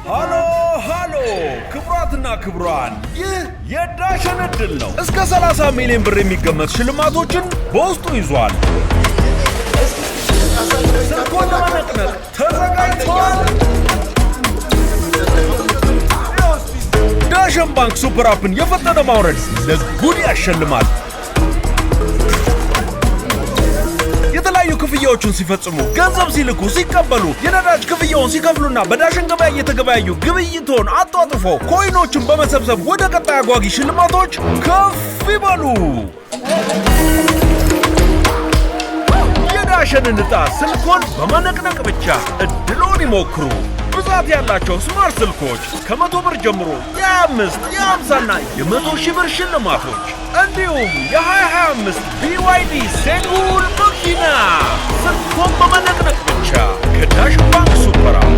ሃሎ ክብራትና ክብራን ይህ የዳሸን እድል ነው። እስከ 30 ሚሊዮን ብር የሚገመት ሽልማቶችን በውስጡ ይዟል። ስልኮን ለመነቅነቅ ተዘጋጅተዋል። ዳሸን ባንክ ሱፐር አፕን የፈጠነ ማውረድ ለጉድ ያሸልማል። የተለያዩ ክፍያዎችን ሲፈጽሙ፣ ገንዘብ ሲልኩ፣ ሲቀበሉ፣ የነዳጅ ክፍያውን ሲከፍሉና በዳሽን ገበያ እየተገበያዩ ግብይቶን አጧጥፎ ኮይኖችን በመሰብሰብ ወደ ቀጣይ አጓጊ ሽልማቶች ከፍ ይበሉ። የዳሽንን ዕጣ ስልኮን በመነቅነቅ ብቻ እድሎን ይሞክሩ። ብዛት ያላቸው ስማርት ስልኮች ከ100 ብር ጀምሮ የ25 የ50ና የ100,000 ብር ሽልማቶች እንዲሁም የ2025 BYD ሴጉል መኪና ስልኮን በመነቅነቅ ብቻ ከዳሽን ባንክ ሱፐር አፕ።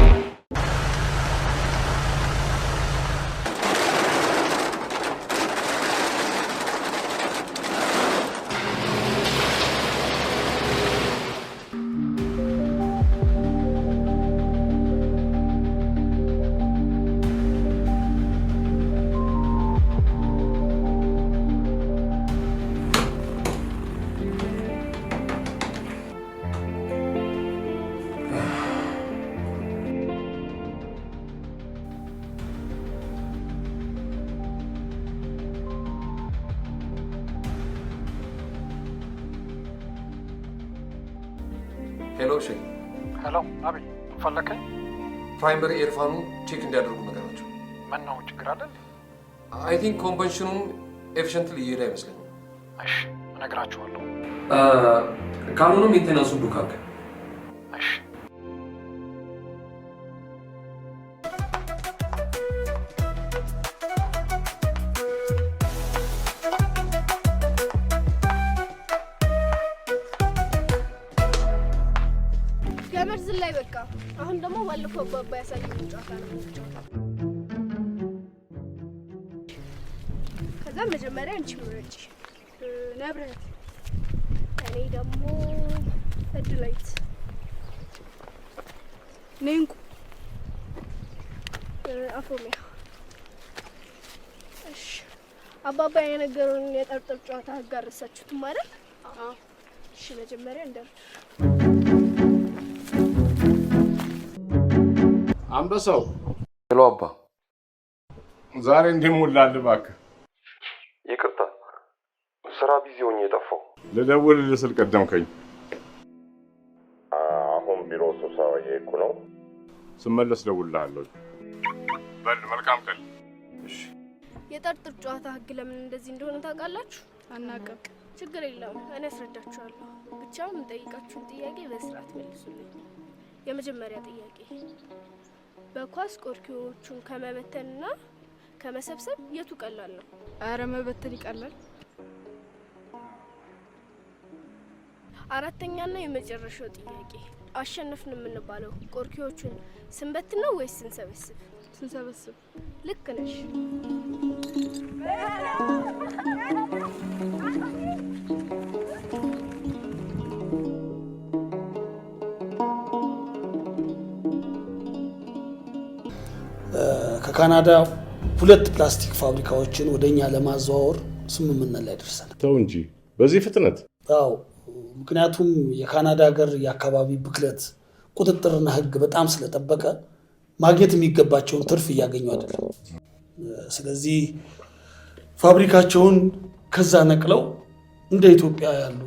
ሄሎ ሼ ሄሎ አቤል ፈለከኝ? ፕራይመሪ ኤርፋኑ ቼክ እንዲያደርጉ ነገራቸው። ምን ነው ችግር አለ? አይ ቲንክ ኮምፐንሽኑን ኤፊሽንትሊ እየሄደ አይመስለኝም። እሺ እነግራቸዋለሁ። ካልሆነ ሜንቴናንሱ ቡክ አድርግ። እሺ ገመድ ዝላይ በቃ። አሁን ደግሞ ባለፈው አባባ ያሳየኝ ጨዋታ ነው የምንጫወተው። ከዛ መጀመሪያ አንቺ ምረጪ ነብረት፣ እኔ ደግሞ እድላይት፣ ነንኩ አፎሚያ። እሺ አባባ የነገሩን የጠርጥር ጨዋታ ህግ አረሳችሁትም አይደል? አዎ። እሺ መጀመሪያ እንደርድ አንበሳው። ሄሎ አባ፣ ዛሬ እንደሞላል እባክህ። ይቅርታ ስራ ቢዚ ሆኜ የጠፋው። ልደውልልህ ስል ቀደምከኝ። አሁን ቢሮ ስብሰባ እየሄድኩ ነው። ስመለስ እደውልልሃለሁ። በል መልካም ቀን። እሺ። የጠርጥር ጨዋታ ህግ ለምን እንደዚህ እንደሆነ ታውቃላችሁ? አናውቅም። ችግር የለውም እኔ አስረዳችኋለሁ። ብቻ የምጠይቃችሁን ጥያቄ በስርዓት መልሱልኝ። የመጀመሪያ ጥያቄ፣ በኳስ ቆርኪዎቹን ከመበተንና ከመሰብሰብ የቱ ቀላል ነው? አረ መበተን ይቀላል። አራተኛና የመጨረሻው ጥያቄ፣ አሸነፍን የምንባለው ቆርኪዎቹን ስንበትን ነው ወይስ ስንሰበስብ? ስንሰበስብ። ልክ ነሽ። ከካናዳ 2 ፕላስቲክ ፋብሪካዎችን ወደኛ ለማዘዋወር ስምምነት ላይ ደርሰናል። ተው እንጂ በዚህ ፍጥነት? አዎ፣ ምክንያቱም የካናዳ ሀገር የአካባቢ ብክለት ቁጥጥርና ህግ በጣም ስለጠበቀ ማግኘት የሚገባቸውን ትርፍ እያገኙ አይደለም። ስለዚህ ፋብሪካቸውን ከዛ ነቅለው እንደ ኢትዮጵያ ያሉ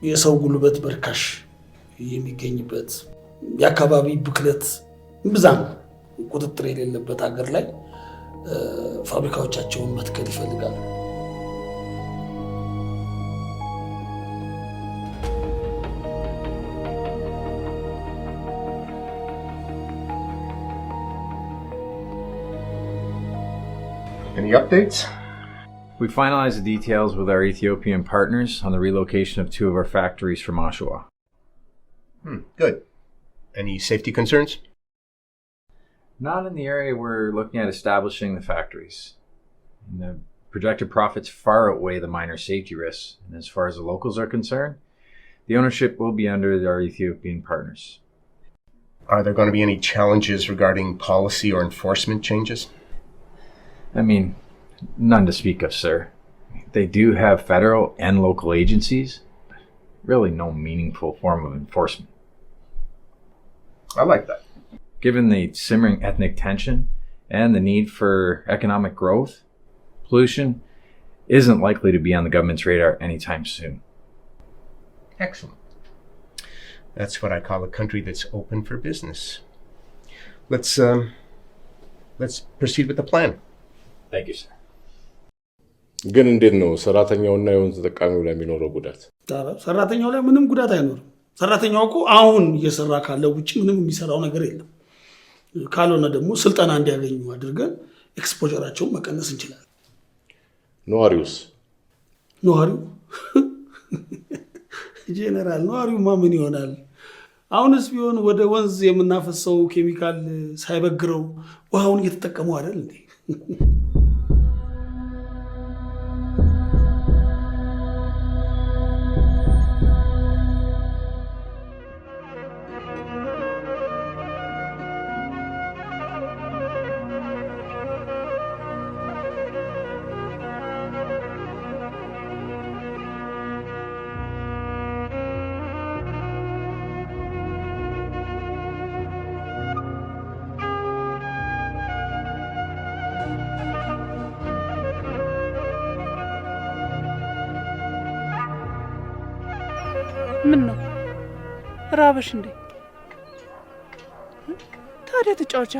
የሰው ጉልበት በርካሽ የሚገኝበት የአካባቢ ብክለት ብዛም ቁጥጥር የሌለበት ሀገር ላይ ፋብሪካዎቻቸውን መትከል ይፈልጋሉ። Any updates? We finalized the details with our Ethiopian partners on the relocation of 2 of our factories from Oshawa. Good. Any safety concerns? Not in the area we're looking at establishing the factories. And the projected profits far outweigh the minor safety risks. And as far as the locals are concerned, the ownership will be under our Ethiopian partners. Are there going to be any challenges regarding policy or enforcement changes? I mean, none to speak of, sir. They do have federal and local agencies. Really no meaningful form of enforcement. I like that. Given the simmering ethnic tension and the need for economic growth, pollution isn't likely to be on the government's radar anytime soon. Excellent. That's what I call a country that's open for business. Let's proceed with the plan. Thank you, sir. ግን እንዴት ነው ሰራተኛውና የወንዝ ተጠቃሚው ላይ የሚኖረው ጉዳት? ሰራተኛው ላይ ምንም ጉዳት አይኖርም። ሰራተኛው እኮ አሁን እየሰራ ካለው ውጪ ምንም የሚሰራው ነገር የለም። ካልሆነ ደግሞ ስልጠና እንዲያገኙ አድርገን ኤክስፖዠራቸውን መቀነስ እንችላለን። ነዋሪውስ? ነዋሪው ጄኔራል ነዋሪውማ ምን ይሆናል? አሁንስ ቢሆን ወደ ወንዝ የምናፈሰው ኬሚካል ሳይበግረው ውሃውን እየተጠቀመው አይደል እንዴ? ምን ነው ራበሽ እንዴ? ታዲያ ተጫውቻ።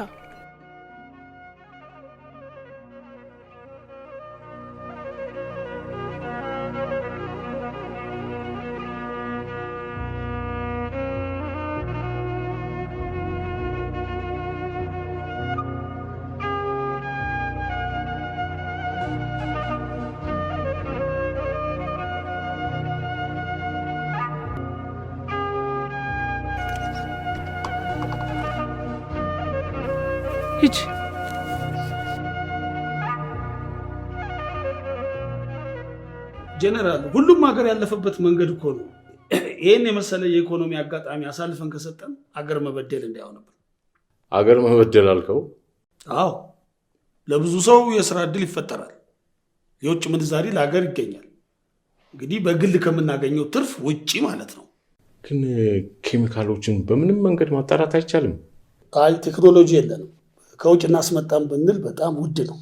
ሂጂ። ጄኔራል ሁሉም ሀገር ያለፈበት መንገድ እኮ ነው። ይህን የመሰለ የኢኮኖሚ አጋጣሚ አሳልፈን ከሰጠን አገር መበደል እንዳይሆንብን። አገር መበደል አልከው? አዎ፣ ለብዙ ሰው የስራ እድል ይፈጠራል። የውጭ ምንዛሪ ለሀገር ይገኛል። እንግዲህ በግል ከምናገኘው ትርፍ ውጪ ማለት ነው። ግን ኬሚካሎችን በምንም መንገድ ማጣራት አይቻልም? አይ ቴክኖሎጂ የለንም። ከውጭ እናስመጣም ብንል በጣም ውድ ነው።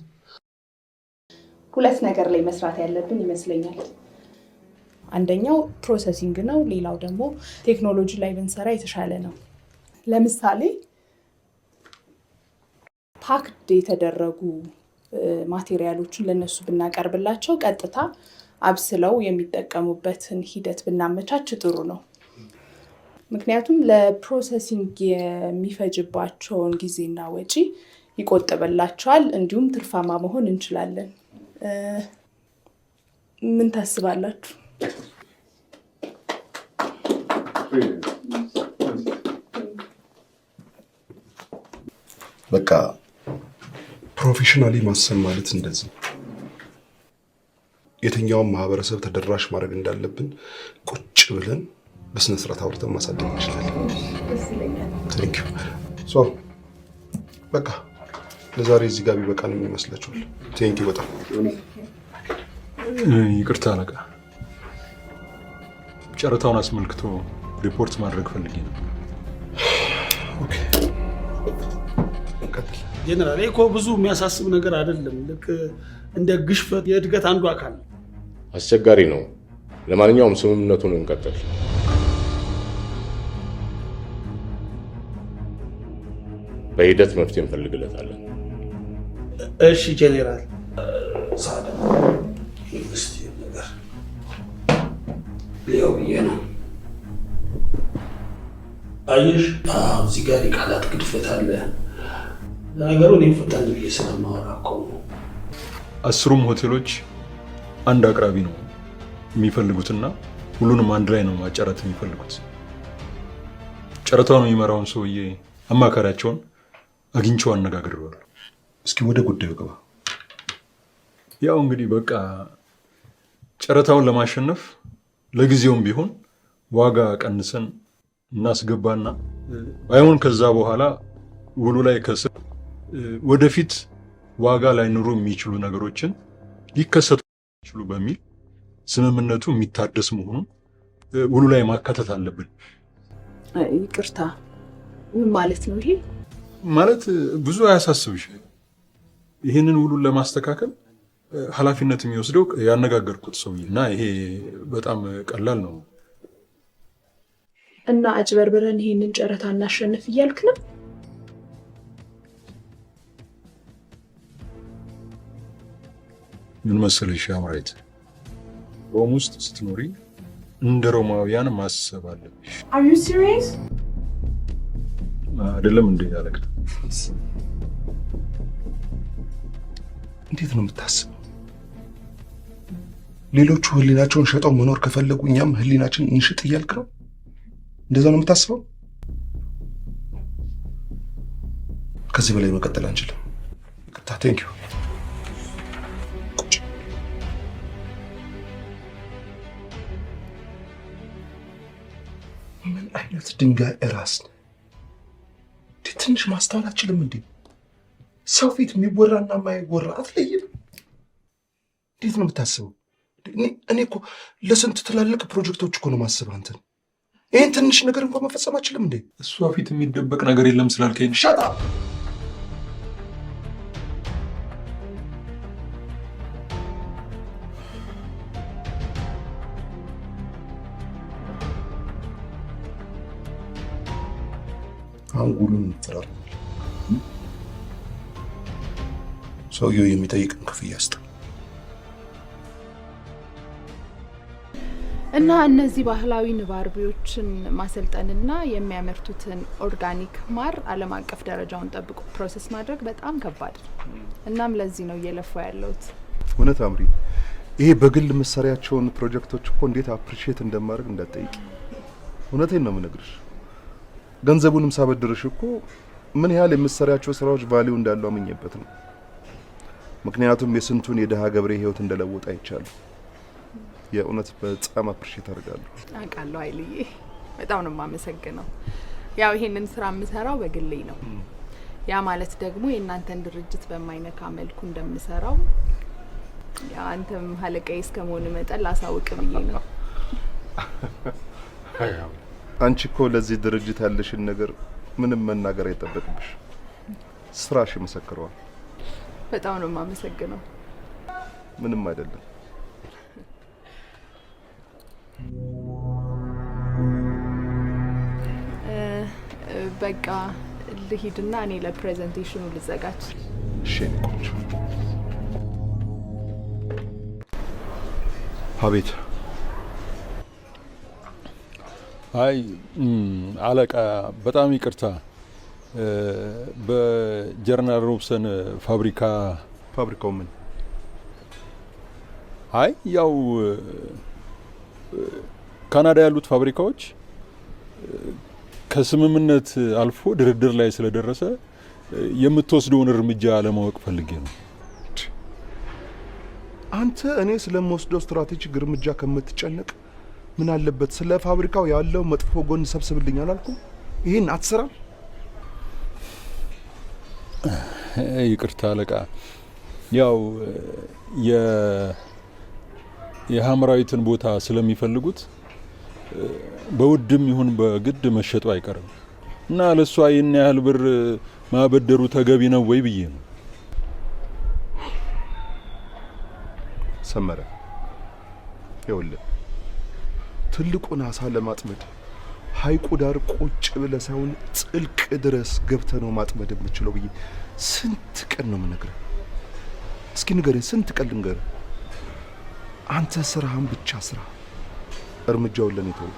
ሁለት ነገር ላይ መስራት ያለብን ይመስለኛል። አንደኛው ፕሮሰሲንግ ነው፣ ሌላው ደግሞ ቴክኖሎጂ ላይ ብንሰራ የተሻለ ነው። ለምሳሌ ፓክድ የተደረጉ ማቴሪያሎችን ለነሱ ብናቀርብላቸው ቀጥታ አብስለው የሚጠቀሙበትን ሂደት ብናመቻች ጥሩ ነው። ምክንያቱም ለፕሮሰሲንግ የሚፈጅባቸውን ጊዜና ወጪ ይቆጥብላቸዋል። እንዲሁም ትርፋማ መሆን እንችላለን። ምን ታስባላችሁ? በቃ ፕሮፌሽናሊ ማሰብ ማለት እንደዚህ የትኛውን ማህበረሰብ ተደራሽ ማድረግ እንዳለብን ቁጭ ብለን በስነ ስርዓት አውርተን ማሳደግ እንችላለን። ቴንክ ዩ። ሶ በቃ ለዛሬ እዚህ ጋር ቢበቃን ይመስላችኋል? ቴንክ ዩ በጣም ይቅርታ አለቃ፣ ጨረታውን አስመልክቶ ሪፖርት ማድረግ ፈልጌ ነው። ኦኬ ጄኔራል፣ እኮ ብዙ የሚያሳስብ ነገር አይደለም። ልክ እንደ ግሽፈት የእድገት አንዱ አካል ነው። አስቸጋሪ ነው። ለማንኛውም ስምምነቱን እንቀጥል። በሂደት መፍትሄ እንፈልግለታለን። እሺ ጄኔራል። ሳዳ እስቲ ነገር ሊያው ብዬ ነው። አየሽ፣ እዚህ ጋር የቃላት ግድፈት አለ። ነገሩ እኔም ፈጣን ብዬ ስለማወራ እኮ ነው። 10ሩም ሆቴሎች አንድ አቅራቢ ነው የሚፈልጉትና ሁሉንም አንድ ላይ ነው ማጨረት የሚፈልጉት። ጨረታውን የሚመራውን ሰውዬ አማካሪያቸውን አግኝቼው አነጋግሬዋለሁ። እስኪ ወደ ጉዳዩ ግባ። ያው እንግዲህ በቃ ጨረታውን ለማሸነፍ ለጊዜውም ቢሆን ዋጋ ቀንሰን እናስገባና ባይሆን ከዛ በኋላ ውሉ ላይ ከስር ወደፊት ዋጋ ላይ ኑሮ የሚችሉ ነገሮችን ሊከሰቱ ይችላሉ በሚል ስምምነቱ የሚታደስ መሆኑን ውሉ ላይ ማካተት አለብን። ይቅርታ ምን ማለት ነው ይሄ? ማለት ብዙ አያሳስብሽ። ይህንን ውሉን ለማስተካከል ኃላፊነት የሚወስደው ያነጋገርኩት ሰውዬ እና ይሄ በጣም ቀላል ነው። እና አጭበርብረን ይሄንን ጨረታ እናሸንፍ እያልክ ነው? ምን መሰለሽ አምራይት፣ ሮም ውስጥ ስትኖሪ እንደ ሮማውያን ማሰብ አለብሽ። Are you serious? አይደለም እንዴ ያለክ? እንዴት ነው የምታስበው? ሌሎቹ ህሊናቸውን ሸጠው መኖር ከፈለጉ እኛም ህሊናችን እንሽጥ እያልክ ነው? እንደዛ ነው የምታስበው? ከዚህ በላይ መቀጠል አንችልም። ይቅርታ። ቴንክ ዩ። ምን አይነት ድንጋይ እራስ ነው? ትንሽ ማስተዋል አትችልም እንዴ? ሰው ፊት የሚወራና የማይወራ አትለይም? እንዴት ነው የምታስበው? እኔ እኮ ለስንት ትላልቅ ፕሮጀክቶች እኮ ነው ማስብ አንተን። ይህን ትንሽ ነገር እንኳን መፈጸም አትችልም እንዴ? እሷ ፊት የሚደበቅ ነገር የለም ስላልከኝ ሻጣ አንጉሉን እንፈራለን። ሰውየው የሚጠይቅን ክፍያ ስጥ እና እነዚህ ባህላዊ ንባርቢዎችን ማሰልጠንና የሚያመርቱትን ኦርጋኒክ ማር ዓለም አቀፍ ደረጃውን ጠብቆ ፕሮሰስ ማድረግ በጣም ከባድ ነው። እናም ለዚህ ነው እየለፋው ያለሁት። እውነት አምሪ፣ ይሄ በግል መሳሪያቸውን ፕሮጀክቶች እኮ እንዴት አፕሪሺየት እንደማድረግ እንዳትጠይቂ። እውነቴን ነው የምነግርሽ። ገንዘቡንም ሳበድርሽ እኮ ምን ያህል የምትሰሪያቸው ስራዎች ቫልዩ እንዳለው አምኜበት ነው። ምክንያቱም የስንቱን የደሃ ገበሬ ህይወት እንደለወጠ አይቻለሁ። የእውነት በጣም አፕሪሺየት አድርጋለሁ። አውቃለሁ አይልዬ፣ በጣም ነው የማመሰግነው። ያው ይሄንን ስራ የምሰራው በግሌ ነው። ያ ማለት ደግሞ የእናንተን ድርጅት በማይነካ መልኩ እንደምሰራው አንተም አለቃዬ እስከመሆን መጠን ላሳውቅ ብዬ ነው። አንቺ እኮ ለዚህ ድርጅት ያለሽን ነገር ምንም መናገር አይጠበቅብሽ። ስራሽ ይመሰክረዋል። በጣም ነው የማመሰግነው። ምንም አይደለም። በቃ ልሂድና እኔ ለፕሬዘንቴሽኑ ልዘጋጅ። እሺ ቆንጆ። አቤት። አይ አለቃ፣ በጣም ይቅርታ። በጀነራል ሮብሰን ፋብሪካው ምን? አይ ያው ካናዳ ያሉት ፋብሪካዎች ከስምምነት አልፎ ድርድር ላይ ስለደረሰ የምትወስደውን እርምጃ ለማወቅ ፈልጌ ነው። አንተ እኔ ስለምወስደው ስትራቴጂክ እርምጃ ከምትጨነቅ ምን አለበት ስለ ፋብሪካው ያለው መጥፎ ጎን ሰብስብልኝ አላልኩም? ይሄን አትሰራም? ይቅርታ አለቃ፣ ያው የሐምራዊትን ቦታ ስለሚፈልጉት በውድም ይሁን በግድ መሸጡ አይቀርም እና ለሷ ይህን ያህል ብር ማበደሩ ተገቢ ነው ወይ ብዬ ነው። ሰመረ፣ ይኸውልህ ትልቁን አሳ ለማጥመድ ሐይቁ ዳር ቁጭ ብለህ ሳይሆን ጥልቅ ድረስ ገብተህ ነው ማጥመድ የምችለው ብዬ ስንት ቀን ነው የምነግርህ? እስኪ ንገረኝ፣ ስንት ቀን ልንገርህ? አንተ ስራህን ብቻ ስራ፣ እርምጃውን ለኔ ተው።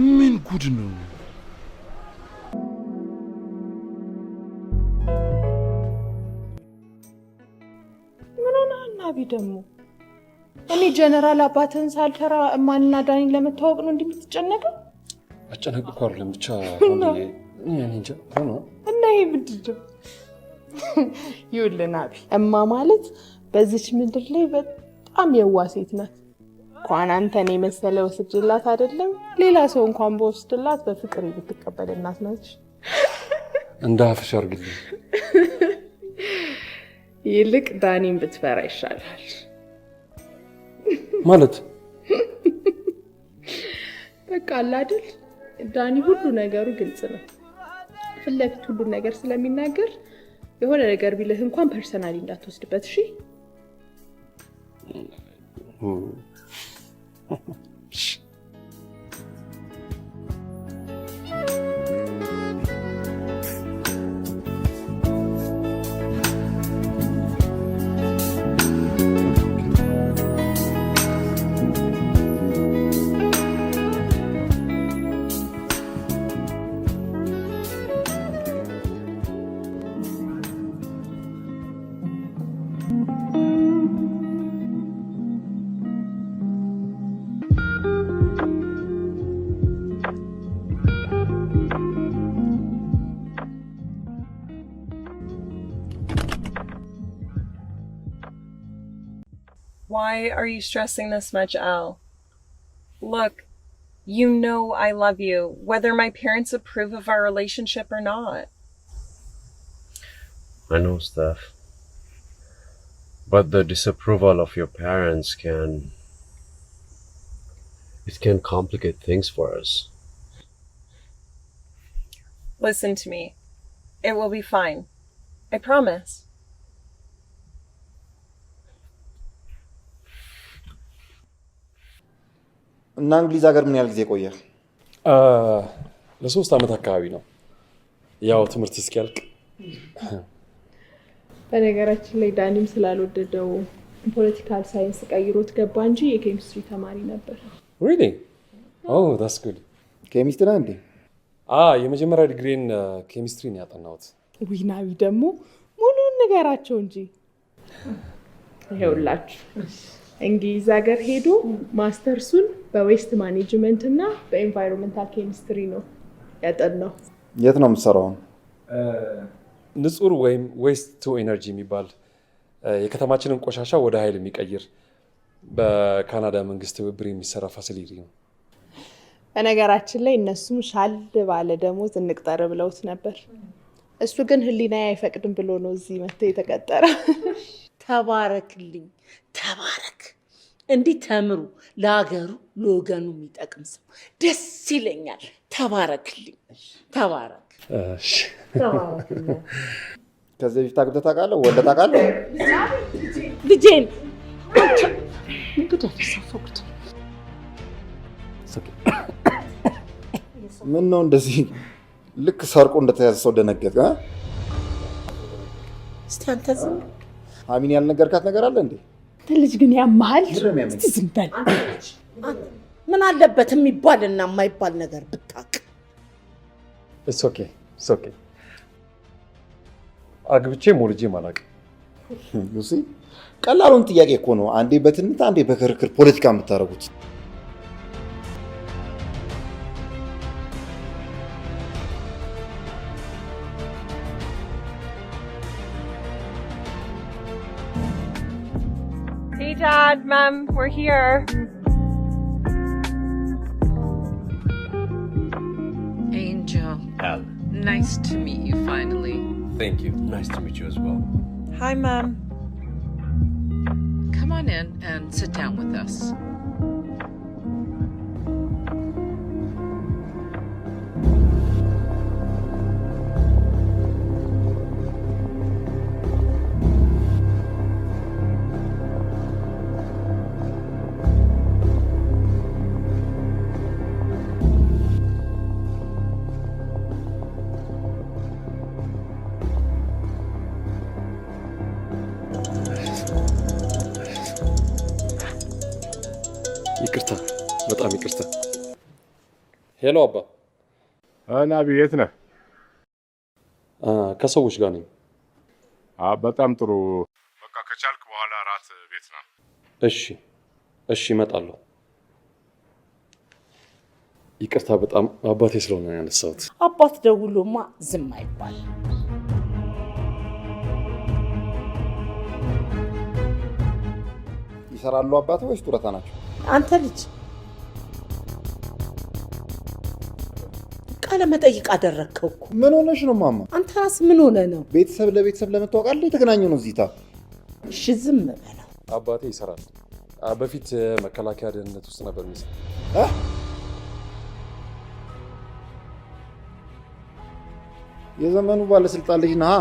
ምን ጉድ ነው? አቢ ደግሞ እኔ ጀነራል አባትህን ሳልፈራ እማንና ዳኒን ለመተዋወቅ ነው እንደምትጨነቀው? አጨነቅኩ አይደለም ብቻ እኔ እንጃ ነው። እና ይሄ ምንድን ነው? ይኸውልህ አቢ፣ እማ ማለት በዚች ምድር ላይ በጣም የዋህ ሴት ናት። እንኳን አንተን የመሰለ ወስጅላት አይደለም ሌላ ሰው እንኳን በወስድላት በፍቅር የምትቀበል እናት ናት። እንደ አፍሽ አርግልኝ። ይልቅ ዳኒን ብትፈራ ይሻላል። ማለት በቃ አይደል ዳኒ ሁሉ ነገሩ ግልጽ ነው። ፍለፊት ሁሉ ነገር ስለሚናገር የሆነ ነገር ቢልህ እንኳን ፐርሰናሊ እንዳትወስድበት እሺ? Why are you stressing this much, Al? Look, you know I love you, whether my parents approve of our relationship or not. I know, Steph. But the disapproval of your parents can complicate things for us. Listen to me. It will be fine. I promise. እና እንግሊዝ ሀገር ምን ያህል ጊዜ ቆየ? ለ3 ዓመት አካባቢ ነው። ያው ትምህርት እስኪያልቅ። በነገራችን ላይ ዳኒም ስላልወደደው ፖለቲካል ሳይንስ ቀይሮት ገባ እንጂ የኬሚስትሪ ተማሪ ነበር። Really? Oh, that's good. ኬሚስትሪ እንዴ? የመጀመሪያ ዲግሪን ኬሚስትሪ ነው ያጠናሁት። ዊናዊ ደግሞ ሙሉ ነገራቸው እንጂ ይኸውላችሁ እንግሊዝ ሀገር ሄዶ ማስተርሱን በዌስት ማኔጅመንት እና በኤንቫይሮንመንታል ኬሚስትሪ ነው ያጠናው። የት ነው የምትሰራው? ንጹር ወይም ዌስት ቱ ኤነርጂ የሚባል የከተማችንን ቆሻሻ ወደ ኃይል የሚቀይር በካናዳ መንግስት ትብብር የሚሰራ ፋሲሊቲ ነው። በነገራችን ላይ እነሱም ሻል ባለ ደሞዝ እንቅጠር ብለውት ነበር። እሱ ግን ህሊናዬ አይፈቅድም ብሎ ነው እዚህ መጥቶ የተቀጠረ። ተባረክልኝ፣ ተባረክ። እንዲህ ተምሩ ለሀገሩ ለወገኑ የሚጠቅም ሰው ደስ ይለኛል። ተባረክልኝ፣ ተባረክ። እሺ። ከዚህ በፊት አግብተህ ታውቃለህ? ወልደህ ታውቃለህ? ልጄን እንግዲህ ተሰፈቁት። ምን ነው እንደዚህ ልክ ሰርቆ እንደተያዘ ሰው ደነገጥክ? እስቲ አንተ ዝም አሚን ያልነገርካት ነገር አለ እንዴ? ልጅ ግን ያማል። እስቲ ዝም በል። ምን አለበት የሚባልና የማይባል ነገር ብታውቅ። It's okay. It's okay. አግብቼ ሞልጄ ማላቅ። ዩሲ ቀላሉን ጥያቄ እኮ ነው አንዴ በትንታ አንዴ በክርክር ፖለቲካ የምታረጉት። Hey, Dad, Mom, we're here. Angel. Al. Nice to meet you finally. Thank you. Nice to meet you as well. Hi, Mom. Come on in and sit down with us. ይቅርታ፣ በጣም ይቅርታ። ሄሎ አባ። ናቢ የት ነህ? ከሰዎች ጋር ነኝ። በጣም ጥሩ። በቃ ከቻልክ በኋላ ራት ቤት ና። እሺ፣ እሺ፣ እመጣለሁ። ይቅርታ፣ በጣም አባቴ ስለሆነ ያነሳሁት። አባት ደውሎማ ዝም አይባል። ይሰራሉ አባቴ ወይስ ጡረታ ናቸው? አንተ ልጅ ቃለ መጠይቅ አደረግከው እኮ። ምን ሆነሽ ነው ማማ? አንተ ራስ ምን ሆነ ነው? ቤተሰብ ለቤተሰብ ለመታወቅ አይደል የተገናኘው ነው እዚህታ። እሺ ዝም በለው። አባቴ ይሰራል። በፊት መከላከያ ደህንነት ውስጥ ነበር የሚሰራው። የዘመኑ ባለስልጣን ልጅ ነህ?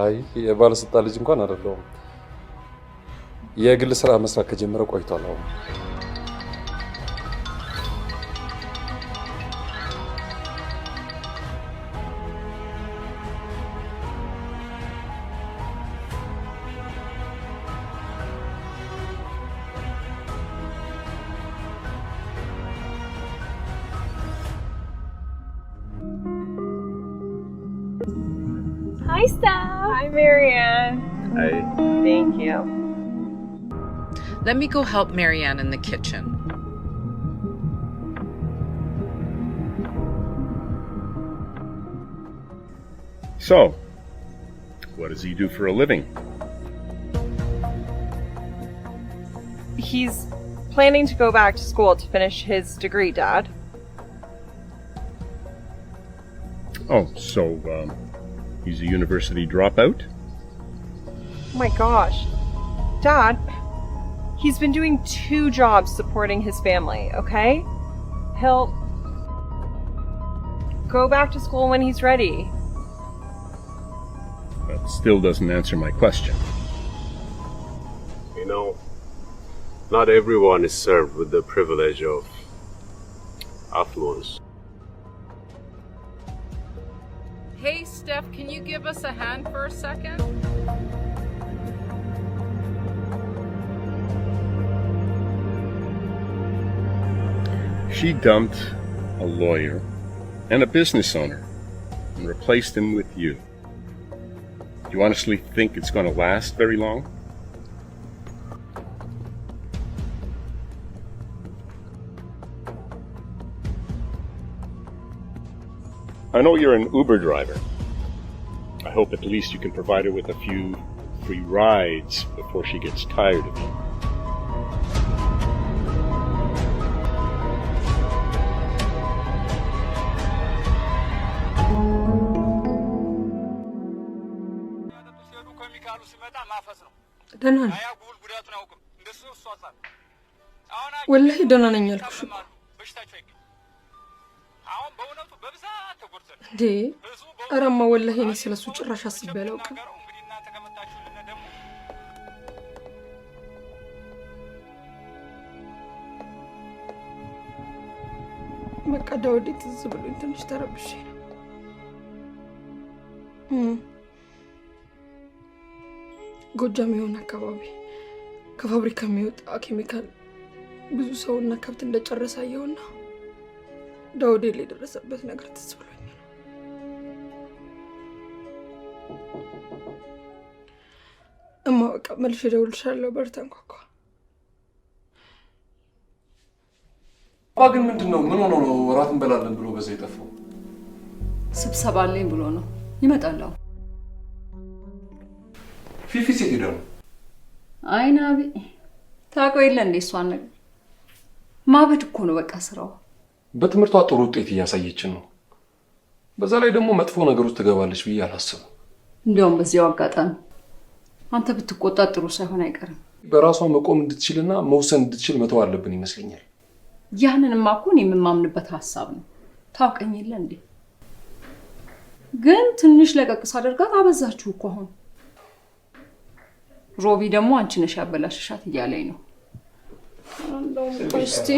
አይ የባለስልጣን ልጅ እንኳን አይደለሁም። የግል ስራ መስራት ከጀመረ ቆይቷል አሁን። Hi, Steph. Hi, Marianne. Hi. Thank you. Let me go help Marianne in the kitchen. So, what does he do for a living? He's planning to go back to school to finish his degree, Dad. Oh, so, he's a university dropout? Oh my gosh. Dad, he's been doing 2 jobs supporting his family, okay? He'll go back to school when he's ready. That still doesn't answer my question. You know, not everyone is served with the privilege of affluence. Hey, Steph, can you give us a hand for a second? She dumped a lawyer and a business owner and replaced him with you. Do you honestly think it's going to last very long? I know you're an Uber driver. I hope at least you can provide her with a few free rides before she gets tired of you. ደህና ነኝ። ወላሂ ደህና ነኝ አልኩሽ እኮ። እንዴ ኧረማ ወላሂ እኔ ስለሱ ጭራሽ አስቤ አላውቅም። በቃ ዳውዴ ትዝ ብሎኝ ትንሽ ተረብሼ ነው። ጎጃም የሆነ አካባቢ ከፋብሪካ የሚወጣ ኬሚካል ብዙ ሰውና ከብት እንደጨረሰ አየውና ዳውዴ ላይ የደረሰበት ነገር ትዝ ብሎኝ ነው። እማ በቃ መልሼ እደውልልሻለሁ። በርታ እንኳኳ። አባ ግን ምንድን ነው? ምን ሆኖ ነው እራት እንበላለን ብሎ በዛ የጠፋው? ስብሰባ አለኝ ብሎ ነው። ይመጣል። ፊፊ ሴት ሄዳ ነው? አይ ናቢ ታውቀው የለ እንዴ እሷን ነገር ማበድ እኮ ነው በቃ ስራው። በትምህርቷ ጥሩ ውጤት እያሳየችን ነው። በዛ ላይ ደግሞ መጥፎ ነገር ውስጥ ትገባለች ብዬ አላስብም። እንዲያውም በዚያው አጋጣሚ አንተ ብትቆጣ ጥሩ ሳይሆን አይቀርም። በራሷ መቆም እንድትችልና መውሰን እንድትችል መተው አለብን ይመስለኛል። ያንንማ እኮ እኔ የምማምንበት ሀሳብ ነው። ታውቀኝ የለ እንዴ ግን ትንሽ ለቀቅስ አደርጋት አበዛችሁ እኮ አሁን። ሮቢ ደግሞ አንቺ ነሽ ያበላሽሻት እያለኝ ነው። እስቲ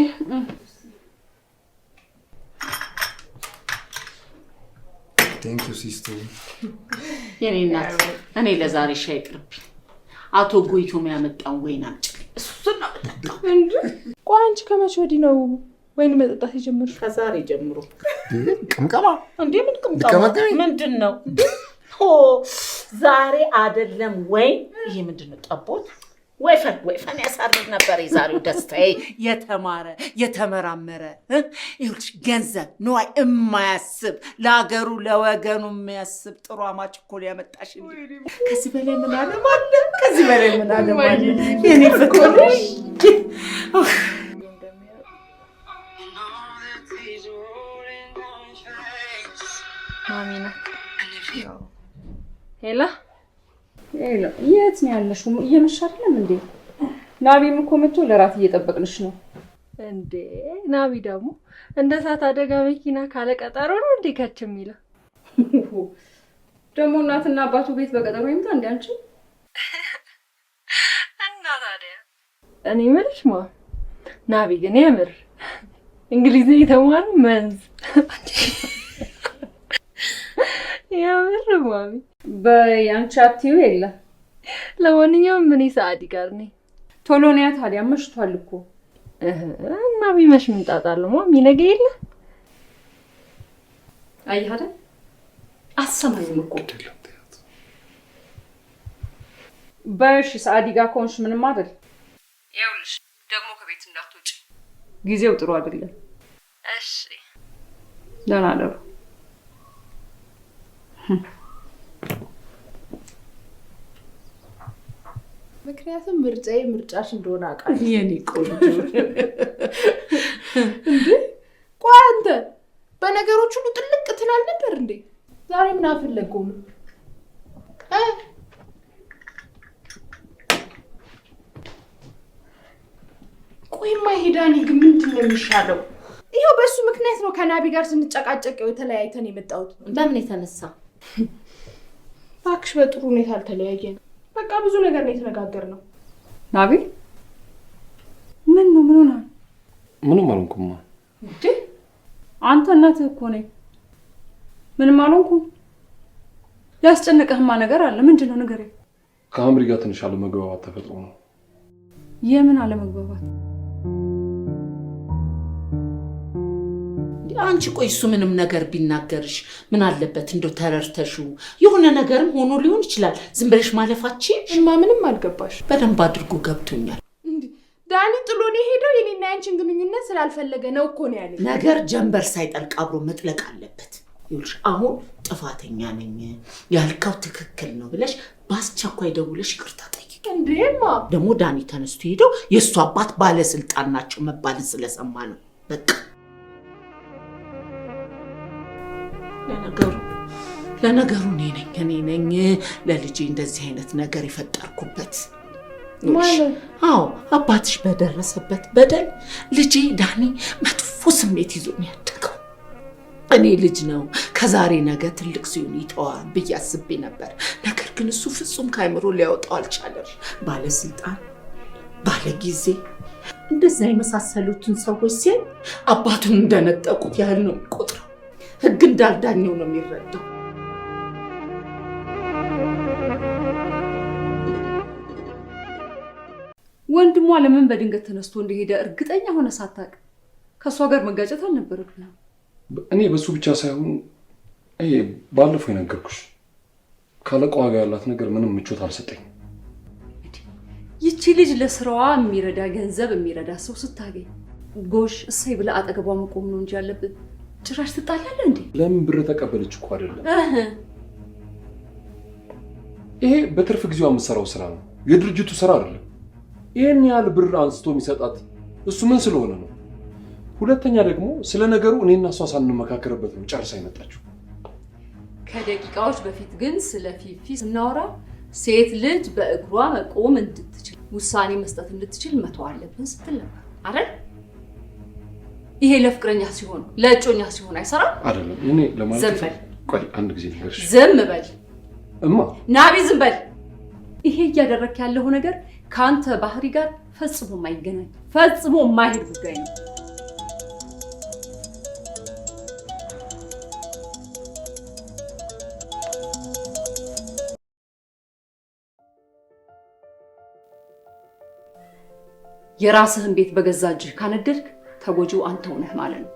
ቴንክ ዩ ሲስተር። የኔ እናት እኔ ለዛሬ ሻይ ቅርብኝ። አቶ ጎይቶም ያመጣው ወይን አምጪ። እሱን ነው የምጠጣው። እንዴ ቆይ አንቺ ከመቼ ወዲህ ነው ወይን መጠጣት የጀመርሽው? ከዛሬ ጀምሮ። ቅምቀማ እንዴ ምን ቅምቀማ? ምንድን ነው? ኦ ዛሬ አይደለም ወይን። ይሄ ምንድን ነው? ጠቦት ወይፈን ያሳርግ ነበር የዛሬው ደስታዬ። የተማረ የተመራመረ ይኸውልሽ ገንዘብ ነዋይ የማያስብ ለሀገሩ ለወገኑ የሚያስብ ጥሩ አማች እኮ ሊያመጣሽ እንጂ ከዚህ በላይ ምን አለ ማለት ከዚህ በላይ ምን አለ ማለት የኔ ፍቅር ማሚና ሄላ የት ነው ያለሽው? እየመሸ አይደለም እንዴ? ናቢም እኮ መጥቶ ለራት እየጠበቅንሽ ነው። እንዴ ናቢ ደግሞ እንደ እሳት አደጋ መኪና ካለ ቀጠሮ ነው እንዴ ከች የሚለው? ደግሞ እናትና አባቱ ቤት በቀጠሮ ይምጣ እንዴ አንቺ? እና ታዲያ እኔ የምልሽ ናቢ ግን የምር እንግሊዝኛ የተማረ መንዝ የምር ማሚ በያንቺ አትዩ የለ። ለማንኛውም ምን ሰዓት ጋር ነኝ? ቶሎ ነያ ታዲያ መሽቷል እኮ። እና ቢመሽ ምን ጣጣ አለው ማሚ? ነገ የለ አየህ አይደል? አሰማኝም እኮ በሽ ሰዓዲ ጋር ኮንሽ ምንም አይደል? ይኸውልሽ ደግሞ ከቤት እንዳትወጪ፣ ጊዜው ጥሩ አይደለም። እሺ ደህና ደሩ። ምክንያቱም ምርጫዬ ምርጫሽ እንደሆነ አውቃለሁ። የኔ ቆንጆ እንዴ ቆይ አንተ በነገሮች ሁሉ ጥልቅ ትላል ነበር እንዴ? ዛሬ ምን አፈለገው ነው? ቆይማ ሄዳኒ ግን ምንድን ነው የሚሻለው? ይሄው በሱ ምክንያት ነው ከናቢ ጋር ስንጨቃጨቀው የተለያይተን የመጣሁት። በምን የተነሳ? እባክሽ በጥሩ ሁኔታ አልተለያየን። በቃ ብዙ ነገር ነው የተነጋገርነው። ናቢ ምን ነው ምን ሆነ? ምንም አልሆንኩም። እንዴ አንተ እናትህ እኮ ነኝ። ምንም አልሆንኩም። ያስጨነቀህማ ነገር አለ። ምንድን ነው ንገረኝ። ከአምሪ ጋር ትንሽ አለመግባባት ተፈጥሮ ነው። የምን አለመግባባት? አንቺ ቆይ እሱ ምንም ነገር ቢናገርሽ ምን አለበት? እንደው ተረርተሽው የሆነ ነገርም ሆኖ ሊሆን ይችላል። ዝም ብለሽ ማለፋችን እማ ምንም አልገባሽ። በደንብ አድርጎ ገብቶኛል። እንዴ ዳኒ ጥሎኔ ሄደው የኔና ያንቺን ግንኙነት ስላልፈለገ ነው እኮ ነው ያለኝ። ነገር ጀንበር ሳይጠልቅ አብሮ መጥለቅ አለበት። ይኸውልሽ አሁን ጥፋተኛ ነኝ ያልከው ትክክል ነው ብለሽ በአስቸኳይ ደውለሽ ይቅርታ ጠይቂ። እንዴማ ደግሞ ዳኒ ተነስቶ ሄደው የእሱ አባት ባለስልጣን ናቸው መባልን ስለሰማ ነው። በቃ ለነገሩ እኔ ነኝ ለልጄ እንደዚህ አይነት ነገር የፈጠርኩበት። ማለት አዎ አባትሽ በደረሰበት በደል ልጄ ዳኒ መጥፎ ስሜት ይዞ ነው ያደገው። እኔ ልጅ ነው ከዛሬ ነገ ትልቅ ሲሆን ይተዋል ብዬ አስቤ ነበር። ነገር ግን እሱ ፍጹም ካይምሮ ሊያወጣው አልቻለም። ባለስልጣን ባለጊዜ እንደዛ የመሳሰሉትን ሰዎች ሲያይ አባቱን እንደነጠቁት ያህል ነው የሚቆጥረው። ህግ እንዳልዳኘው ነው የሚረዳው። ወንድሟ ለምን በድንገት ተነስቶ እንደሄደ እርግጠኛ ሆነ ሳታውቅ ከሷ ጋር መጋጨት አልነበረብህም? እኔ በሱ ብቻ ሳይሆን ባለፈው የነገርኩሽ ካለቃዋ ጋር ያላት ነገር ምንም ምቾት አልሰጠኝም። ይቺ ልጅ ለስራዋ የሚረዳ ገንዘብ የሚረዳ ሰው ስታገኝ ጎሽ እሰይ ብለህ አጠገቧ መቆም ነው እንጂ ያለብን ጭራሽ ትጣላለህ እንዴ? ለምን ብር ተቀበለች እኮ አይደለም። ይሄ በትርፍ ጊዜዋ የምትሰራው ስራ ነው፣ የድርጅቱ ስራ አይደለም። ይሄን ያህል ብር አንስቶ የሚሰጣት እሱ ምን ስለሆነ ነው? ሁለተኛ ደግሞ ስለ ነገሩ እኔና እሷ ሳንመካከርበት ነው ጨርሳ የመጣችው። ከደቂቃዎች በፊት ግን ስለ ፊፊ ስናወራ ሴት ልጅ በእግሯ መቆም እንድትችል ውሳኔ መስጠት እንድትችል መተው አለብን ስትል ነበር አይደል? ይሄ ለፍቅረኛ ሲሆን ለእጮኛ ሲሆን አይሰራም አይደለም። እኔ ለማለት ዝም በል። ቆይ አንድ ጊዜ ልንገርሽ። ዝም በል እማ። ናቢ ዝም በል። ይሄ እያደረክ ያለው ነገር ካንተ ባህሪ ጋር ፈጽሞ የማይገናኝ ፈጽሞ የማይሄድ ጉዳይ ነው። የራስህን ቤት በገዛ እጅህ ካነደድክ ተጎጂው አንተው ነህ ማለት ነው።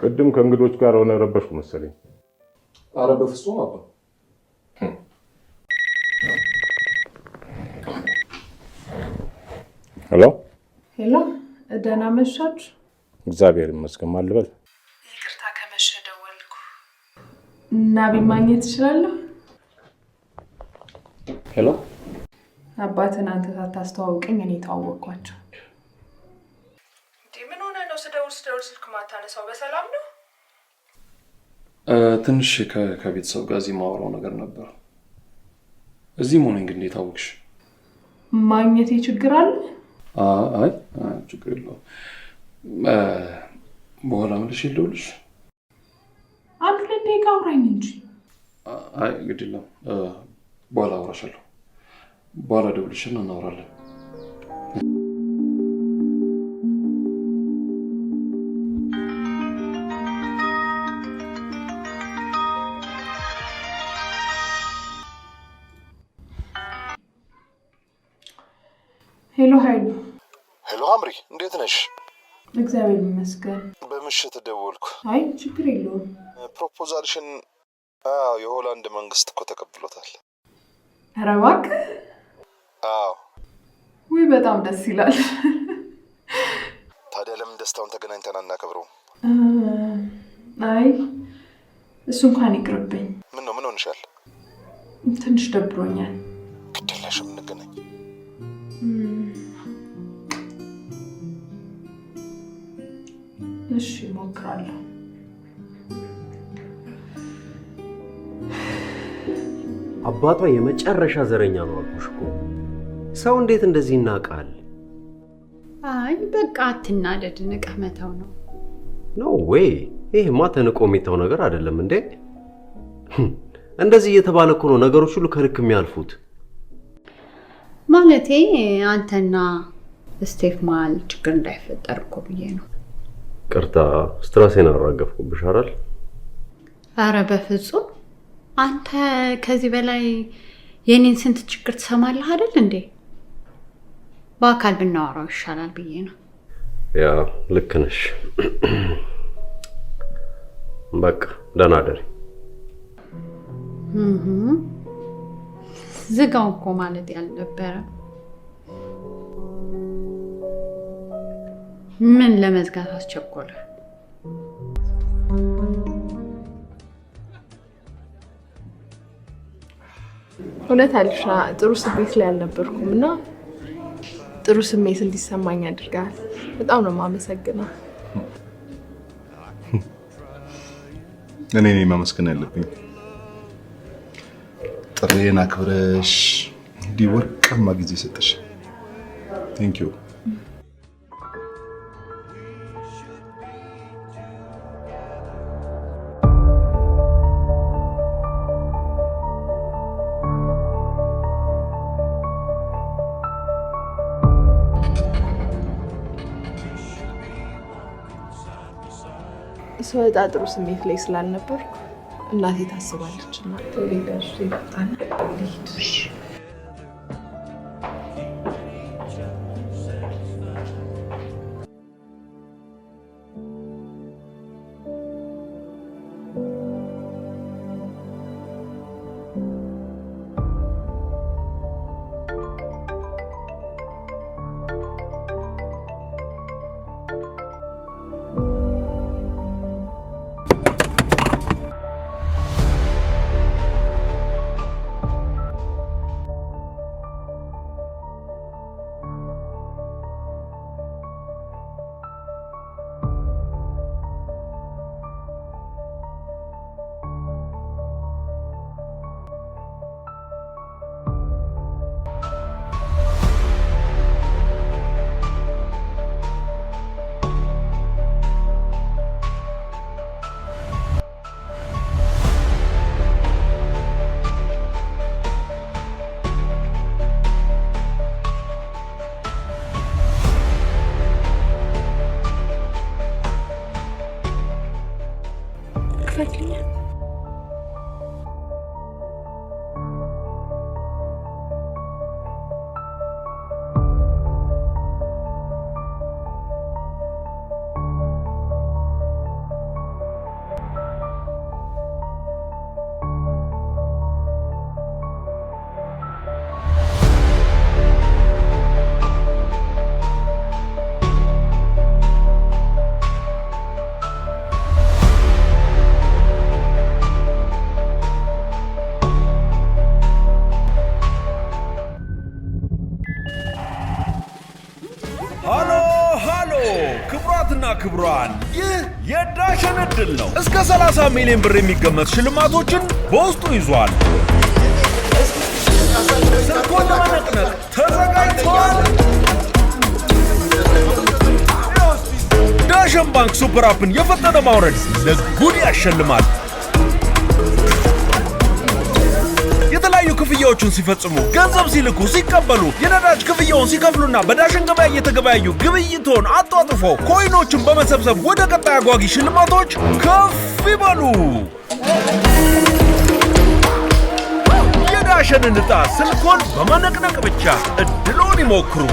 ቅድም ከእንግዶች ጋር ሆነ ረበሽኩ መሰለኝ። ኧረ በፍጹም አባ። ሄሎ ሄሎ፣ ደህና መሻችሁ? እግዚአብሔር ይመስገን። ማን ልበል? ይቅርታ ከመሸ ደወልኩ። ናቢ ማግኘት እችላለሁ? ሄሎ፣ አባትን አንተ ሳታስተዋውቀኝ እኔ ተዋወቅኳቸው። ምን ሆነ ነው ስደውል ስልክ ማታነሳው? በሰላም ነው? ትንሽ ከቤተሰብ ጋር እዚህ ማወራው ነገር ነበር። እዚህ መሆኔን ግን እንዴት አወቅሽ? ማግኘቴ ችግር አለ? አይ ችግር የለውም። በኋላ መልሼ ልደውልልሽ። አንድ 2 ደቂቃ አውራኝ እንጂ። አይ ግድ የለም፣ በኋላ አውራሻለሁ። በኋላ ደውልልሽና እናወራለን። ሄሎ ኃይሉ። ሄሎ አምሪ፣ እንዴት ነሽ? እግዚአብሔር ይመስገን። በምሽት ደወልኩ። አይ ችግር የለውም። ፕሮፖዛልሽን የሆላንድ መንግስት እኮ ተቀብሎታል። ኧረ እባክህ። አዎ። ውይ በጣም ደስ ይላል። ታዲያ ለምን ደስታውን ተገናኝተን አናከብረውም? አይ እሱ እንኳን ይቅርብኝ። ምን ሆንሻል? ትንሽ ደብሮኛል። ግድ የለሽም፣ እንገናኝ። እሺ እሞክራለሁ። አባቷ የመጨረሻ ዘረኛ ነው አልኩሽ እኮ። ሰው እንዴት እንደዚህ ይናቃል? አይ በቃ አትናደድ፣ ንቀህ መተው ነው። ኖ ዌይ፣ ይሄማ ተንቆ የሚተው ነገር አይደለም እንዴ። እንደዚህ እየተባለ እኮ ነው ነገሮች ሁሉ ከልክ የሚያልፉት። ማለቴ አንተና ስቴፍ መሀል ችግር እንዳይፈጠር እኮ ብዬ ነው። ቅርታ ስትራሴን አራገፍኩብሽ አይደል? አረ በፍጹም። አንተ ከዚህ በላይ የኔን ስንት ችግር ትሰማለህ አይደል እንዴ? በአካል ብናወራው ይሻላል ብዬ ነው። ያ ልክ ነሽ። በቃ ደህና ደሪ። ዝጋው እኮ ማለት ያልነበረ። ምን ለመዝጋት አስቸኮለ? እውነት አልሻ ጥሩ ስሜት ላይ አልነበርኩም እና ጥሩ ስሜት እንዲሰማኝ አድርጋል። በጣም ነው የማመሰግነው። እኔ ነኝ ማመስገን ያለብኝ። ጥሬን አክብረሽ እንዲህ ወርቃማ ጊዜ ሰጠሽ። ቴንክ ዩ። ስወጣ ጥሩ ስሜት ላይ ስላልነበርኩ እናቴ ታስባለች እና ተወልዳሽ ይጣና ልሂድ። ክቡራትና ክቡራን ይህ የዳሸን እድል ነው። እስከ 30 ሚሊዮን ብር የሚገመት ሽልማቶችን በውስጡ ይዟል። ስልኮን ለመነቅነቅ ተዘጋጅተዋል። ዳሸን ባንክ ሱፐር አፕን የፈጠነ ማውረድ ለጉድ ያሸልማል። የተለያዩ ክፍያዎችን ሲፈጽሙ፣ ገንዘብ ሲልኩ፣ ሲቀበሉ፣ የነዳጅ ክፍያውን ሲከፍሉና በዳሸን ገበያ እየተገበያዩ ግብይቶን አጧጥፎ ኮይኖችን በመሰብሰብ ወደ ቀጣይ አጓጊ ሽልማቶች ከፍ ይበሉ። የዳሸንን ዕጣ ስልኮን በመነቅነቅ ብቻ እድሎን ይሞክሩ።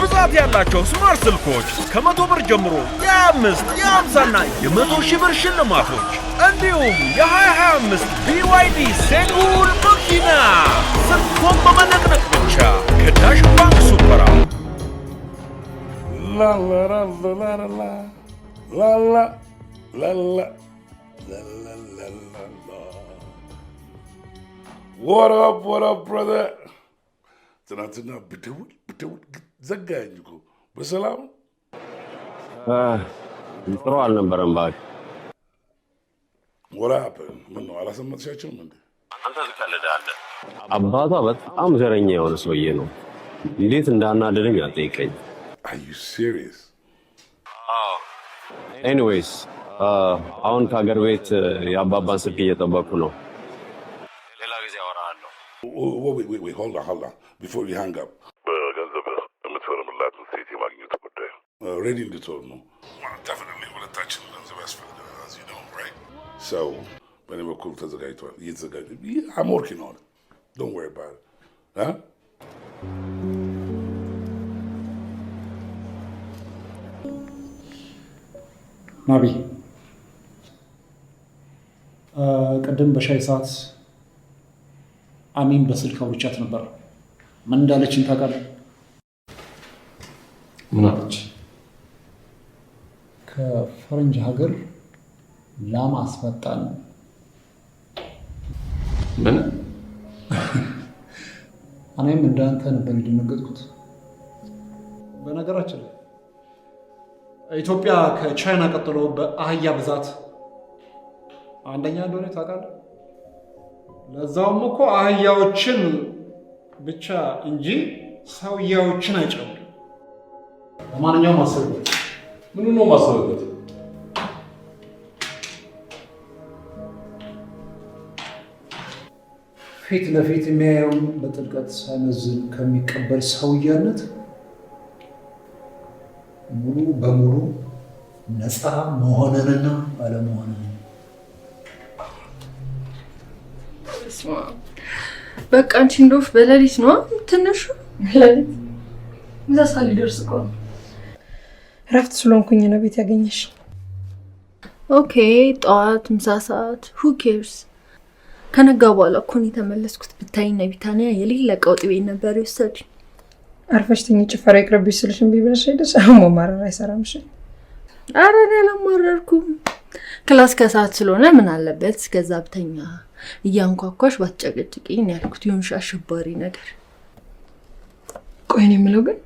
ብዛት ያላቸው ስማርት ስልኮች ከ100 ብር ጀምሮ የ25 የ50ና የ100,000 ብር ሽልማቶች እንዲሁም የ2025 BYD ሴጉል መኪና ስልኮን በመነቅነቅ ብቻ ከዳሸን ባንክ ሱፐር አፕ። What up, brother? ትናንትና ብደውል ዘጋኝ እኮ በሰላም ጥሩ አልነበረም። እባክህ What happened? ምን ነው አላሰማትሻቸውም እንዴ? አንተ ትቀልዳለህ። አባቷ በጣም ዘረኛ የሆነ ሰውዬ ነው። እንዴት እንዳናደደኝ አትጠይቀኝ። Are you serious? ኤኒዌይስ አሁን ከሀገር ቤት የአባባን ስልክ እየጠበቅኩ ነው። ሌላ ጊዜ አወራሃለሁ። Wait, hold on. Before we hang up. በገንዘብ የምትፈርምላትን ሴት የማግኘት ጉዳይ ሬዲ እንድትሆን ነው። Definitely ሁለታችን ገንዘብ ያስፈልጋል, as you know, right? So, በእኔ በኩል ተዘጋጅቷል, እየተዘጋጀ I'm working on it. Don't worry about it. Huh? ናቢ ቅድም በሻይ ሰዓት አሚን በስልክ አውርቻት ነበር። ምን እንዳለችን ታውቃለህ? ምን አለች? ከፈረንጅ ሀገር ላም አስመጣን። ምን? እኔም እንዳንተ ነበር የደነገጥኩት። በነገራችን ላይ ኢትዮጵያ ከቻይና ቀጥሎ በአህያ ብዛት አንደኛ እንደሆነ ታውቃለህ? ለዛውም እኮ አህያዎችን ብቻ እንጂ ሰውያዎችን አይጨምርም። ለማንኛውም አስብበት። ምኑ ነው ማሰብበት? ፊት ለፊት የሚያየውን በጥልቀት ሳይመዝን ከሚቀበል ሰውያነት ሙሉ በሙሉ ነፃ መሆንንና አለመሆንን። በቃ አንቺ እንደውፍ በሌሊት ነው ትንሹ በሌሊት ምሳ ሰዓት ሊደርስ እኮ ነው። እረፍት ስለሆንኩኝ ነው ቤት ያገኘሽ። ኦኬ ጠዋት ምሳ ሰዓት who cares? ከነጋ በኋላ እኮ ነው የተመለስኩት። ብታይና ቢታንያ የሌላ ቀውጥ ቤት ነበር የወሰድኝ። አርፈሽ ትኝ ጭፈራ ይቅርብሽ ስልሽ እምቢ ብለሽ ሄደሽ አሁን ማማረር አይሰራም። እሺ ኧረ እኔ አላማረርኩም። ክላስ ከሰዓት ስለሆነ ምን አለበት እስከዛ ብተኛ እያንኳኳሽ ባትጨቀጭቂኝ ያልኩት ይሁንሽ አሸባሪ ነገር። ቆይ እኔ የምለው ግን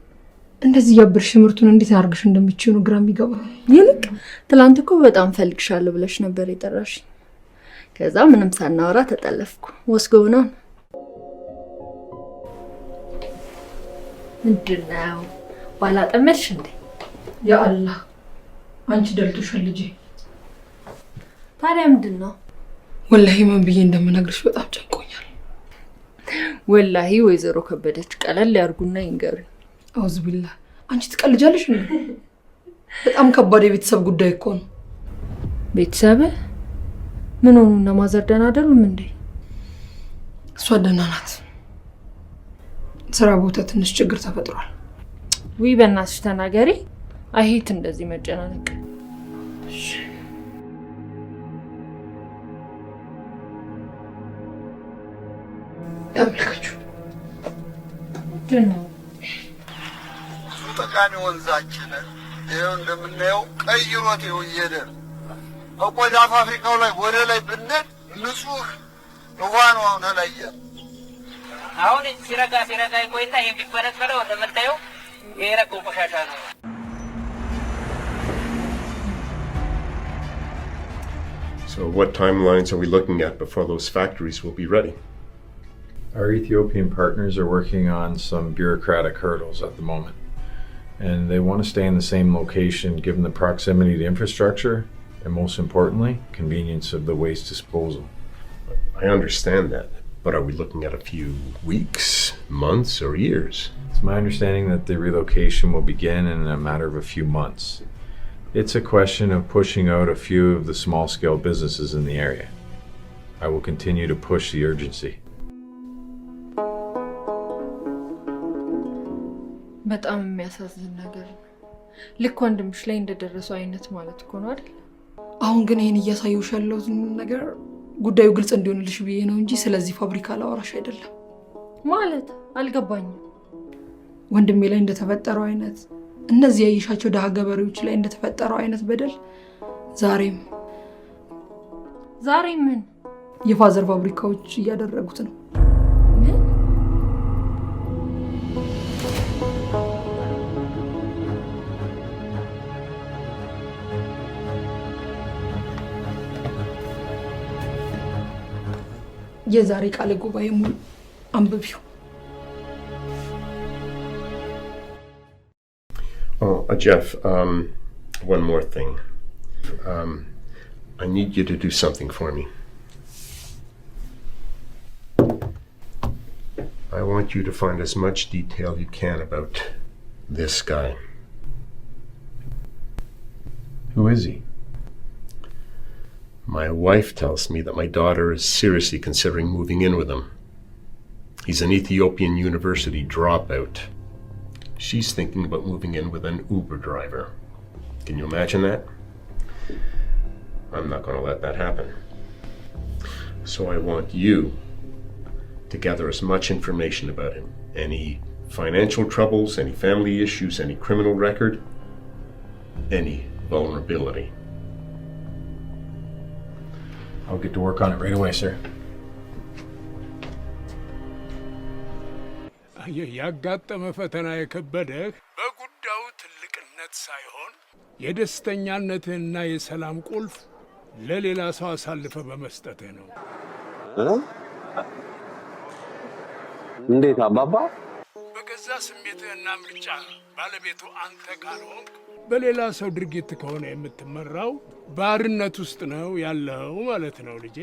እንደዚህ ያብርሽ ምርቱን እንዴት አድርግሽ እንደምትችዩ ነው ግራ የሚገባው። ይልቅ ትላንት እኮ በጣም ፈልግሻለሁ ብለሽ ነበር የጠራሽ። ከዛ ምንም ሳናወራ ተጠለፍኩ። ወስገው ነው ምንድነው? ባላጠመድሽ እንዴ? ያ አላህ አንቺ ደልቶሻል ልጄ። ታዲያ ምንድነው? ወላሂ ምን ብዬ እንደምነግርሽ በጣም ጨንቆኛል። ወላሂ ወይዘሮ ከበደች ቀለል ያርጉና ይንገሩኝ። አውዝ ቢላህ አንቺ ትቀልጃለሽ እንዴ? በጣም ከባድ የቤተሰብ ጉዳይ እኮ ነው። ቤተሰብ ምን ሆኑ? እና ማዘር ደህና አይደሉም እንዴ? እሷ ደህና ናት። ስራ ቦታ ትንሽ ችግር ተፈጥሯል። ውይ በእናትሽ ተናገሪ። አይሄት እንደዚህ መጨናነቅ። ተመልከቹ ደህና ጠቃሚ ወንዛችንን ይኸው እንደምናየው ቀይሮት ይኸው እየሄደ ነው። ከቆዳ ፋብሪካው ላይ ወደ ላይ ብንሄድ ንጹህ ውሃ ነው አሁን ላይ ያለው። አሁን ሲረጋ ቆይታ የሚፈረፈረው እንደምታየው የረቀው ቆሻሻ ነው። So what timelines are we looking at before those factories will be ready? Our Ethiopian partners are working on some bureaucratic hurdles at the moment, and they want to stay in the same location given the proximity to infrastructure and, most importantly, convenience of the waste disposal. I understand that, but are we looking at a few weeks, months, or years? It's my understanding that the relocation will begin in a matter of a few months. It's a question of pushing out a few of the small-scale businesses in the area. I will continue to push the urgency. በጣም የሚያሳዝን ነገር ነው። ልክ ወንድምሽ ላይ እንደደረሰው አይነት ማለት እኮ ነው አይደል? አሁን ግን ይሄን እያሳየሁሽ ያለሁት ነገር ጉዳዩ ግልጽ እንዲሆንልሽ ብዬ ነው እንጂ ስለዚህ ፋብሪካ ላወራሽ አይደለም። ማለት አልገባኝም። ወንድሜ ላይ እንደተፈጠረው አይነት እነዚህ ያይሻቸው ደሃ ገበሬዎች ላይ እንደተፈጠረው አይነት በደል ዛሬ ምን የፋዘር ፋብሪካዎች እያደረጉት ነው። የዛሬ ቃል ጉባኤ ሙሉ አንብቢው። Jeff, one more thing. I need you to do something for me. I want you to find as much detail you can about this guy. Who is he? My wife tells me that my daughter is seriously considering moving in with him. He's an Ethiopian university dropout. She's thinking about moving in with an Uber driver. Can you imagine that? I'm not going to let that happen. So I want you to gather as much information about him. Any financial troubles, any family issues, any criminal record, any vulnerability. I'll get to work on it right away, sir. ያጋጠመ ፈተና የከበደህ በጉዳዩ ትልቅነት ሳይሆን የደስተኛነትህና የሰላም ቁልፍ ለሌላ ሰው አሳልፈ በመስጠትህ ነው። እንዴት አባባ? በገዛ ስሜትህና ምርጫ ባለቤቱ አንተ ካልሆንክ በሌላ ሰው ድርጊት ከሆነ የምትመራው ባርነት ውስጥ ነው ያለው ማለት ነው ልጄ።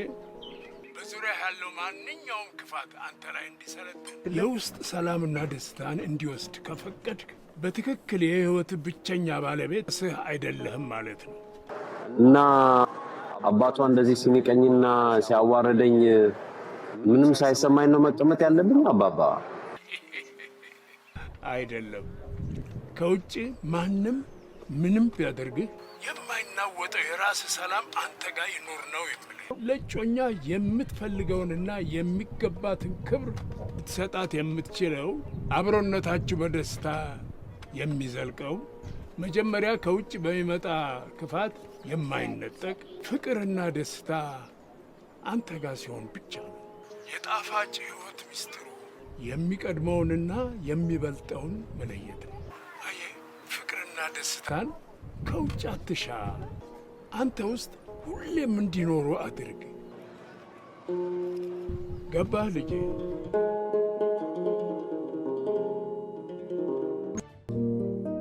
በዙሪያ ያለው ማንኛውም ክፋት አንተ ላይ እንዲሰለጥን የውስጥ ሰላምና ደስታን እንዲወስድ ከፈቀድክ በትክክል የህይወት ብቸኛ ባለቤት ስህ አይደለህም ማለት ነው። እና አባቷ እንደዚህ ሲንቀኝና ሲያዋረደኝ ምንም ሳይሰማኝ ነው መቀመጥ ያለብኝ አባባ? አይደለም። ከውጭ ማንም ምንም ቢያደርግህ የማይናወጠው የራስ ሰላም አንተ ጋር ይኖር ነው የምልህ። ለጮኛ የምትፈልገውንና የሚገባትን ክብር ልትሰጣት የምትችለው አብሮነታችሁ በደስታ የሚዘልቀው መጀመሪያ ከውጭ በሚመጣ ክፋት የማይነጠቅ ፍቅርና ደስታ አንተ ጋር ሲሆን ብቻ ነው። የጣፋጭ ህይወት ሚስጥሩ የሚቀድመውንና የሚበልጠውን መለየት ነው። አየህ፣ ፍቅርና ደስታን ከውጭ አትሻ፣ አንተ ውስጥ ሁሌም እንዲኖሩ አድርግ። ገባህ ልጄ?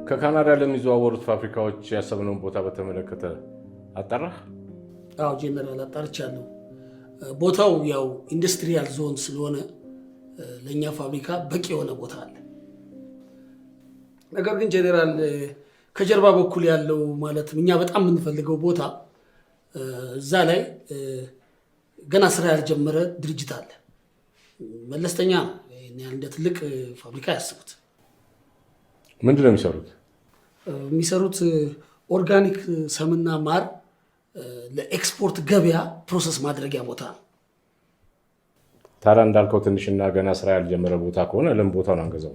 ከካናዳ ለሚዘዋወሩት ፋብሪካዎች ያሰብነውን ቦታ በተመለከተ አጣራህ? አዎ ጄኔራል አጣርቻለሁ። ቦታው ያው ኢንዱስትሪያል ዞን ስለሆነ ለኛ ፋብሪካ በቂ የሆነ ቦታ አለ። ነገር ግን ጄኔራል ከጀርባ በኩል ያለው ማለት እኛ በጣም የምንፈልገው ቦታ እዛ ላይ ገና ስራ ያልጀመረ ድርጅት አለ። መለስተኛ ነው። እንደ ትልቅ ፋብሪካ ያስቡት። ምንድን ነው የሚሰሩት? የሚሰሩት ኦርጋኒክ ሰምና ማር ለኤክስፖርት ገበያ ፕሮሰስ ማድረጊያ ቦታ ነው። ታዲያ እንዳልከው ትንሽና ገና ስራ ያልጀመረ ቦታ ከሆነ ለምን ቦታውን አንገዛው?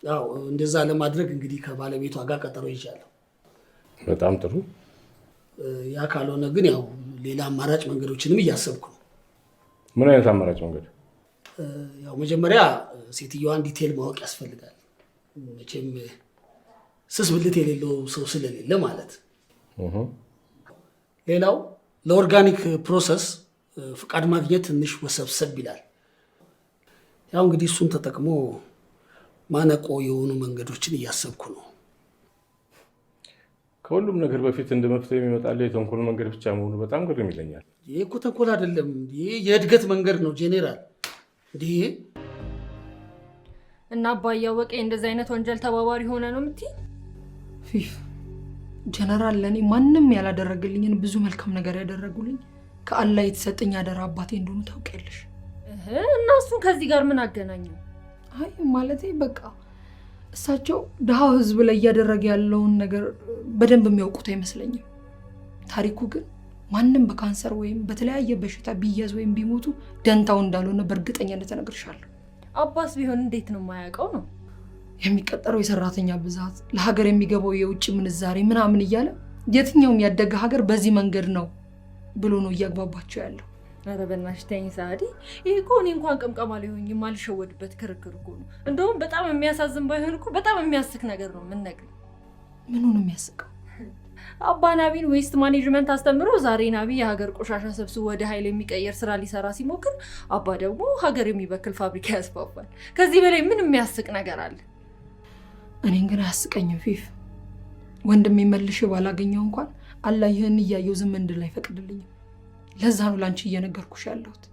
ያው እንደዛ ለማድረግ እንግዲህ ከባለቤቷ ጋር ቀጠሮ ይዣለሁ። በጣም ጥሩ። ያ ካልሆነ ግን ያው ሌላ አማራጭ መንገዶችንም እያሰብኩ ነው። ምን አይነት አማራጭ መንገድ? ያው መጀመሪያ ሴትዮዋን ዲቴል ማወቅ ያስፈልጋል። መቼም ስስ ብልት የሌለው ሰው ስለሌለ ማለት። ሌላው ለኦርጋኒክ ፕሮሰስ ፍቃድ ማግኘት ትንሽ ወሰብሰብ ይላል። ያው እንግዲህ እሱን ተጠቅሞ ማነቆ የሆኑ መንገዶችን እያሰብኩ ነው። ከሁሉም ነገር በፊት እንደ መፍትሄ የሚመጣልህ የተንኮል መንገድ ብቻ መሆኑ በጣም ግርም ይለኛል። ይሄ እኮ ተንኮል አይደለም፣ ይሄ የእድገት መንገድ ነው ጄኔራል። እንዲህ እና አባዬ አወቀ እንደዚህ አይነት ወንጀል ተባባሪ ሆነ ነው የምትይ? ፊፍ ጀነራል ለኔ ማንም ያላደረገልኝን ብዙ መልካም ነገር ያደረጉልኝ ከአላህ የተሰጠኝ አደራ አባቴ እንደሆኑ ታውቂያለሽ። እና እሱን ከዚህ ጋር ምን አገናኘው? አይ ማለቴ በቃ እሳቸው ድሃው ህዝብ ላይ እያደረገ ያለውን ነገር በደንብ የሚያውቁት አይመስለኝም። ታሪኩ ግን ማንም በካንሰር ወይም በተለያየ በሽታ ቢያዝ ወይም ቢሞቱ ደንታው እንዳልሆነ በእርግጠኛነት እነግርሻለሁ። አባስ ቢሆን እንዴት ነው የማያውቀው ነው? የሚቀጠረው የሰራተኛ ብዛት፣ ለሀገር የሚገባው የውጭ ምንዛሬ ምናምን እያለ የትኛውም ያደገ ሀገር በዚህ መንገድ ነው ብሎ ነው እያግባባቸው ያለው። ኧረ በእናትሽ ተይኝ ሳዲ። ይሄ እኮ እኔ እንኳን ቀምቀማ ሊሆን የማልሸወድበት ክርክር እኮ ነው። እንደውም በጣም የሚያሳዝን ባይሆን እኮ በጣም የሚያስቅ ነገር ነው የምንነግርህ። ምኑ ነው የሚያስቀው? አባ ናቢን ዌስት ማኔጅመንት አስተምሮ ዛሬ ናቢ የሀገር ቆሻሻ ሰብስቦ ወደ ኃይል የሚቀየር ስራ ሊሰራ ሲሞክር አባ ደግሞ ሀገር የሚበክል ፋብሪካ ያስፋፋል። ከዚህ በላይ ምን የሚያስቅ ነገር አለ? እኔን ግን አያስቀኝም ፊፍ። ወንድሜ መልሼ ባላገኘው እንኳን አላህ ይህን እያየው ዝም እንድል አይፈቅድልኝም። ለዛ ነው ላንቺ እየነገርኩሽ ያለሁት።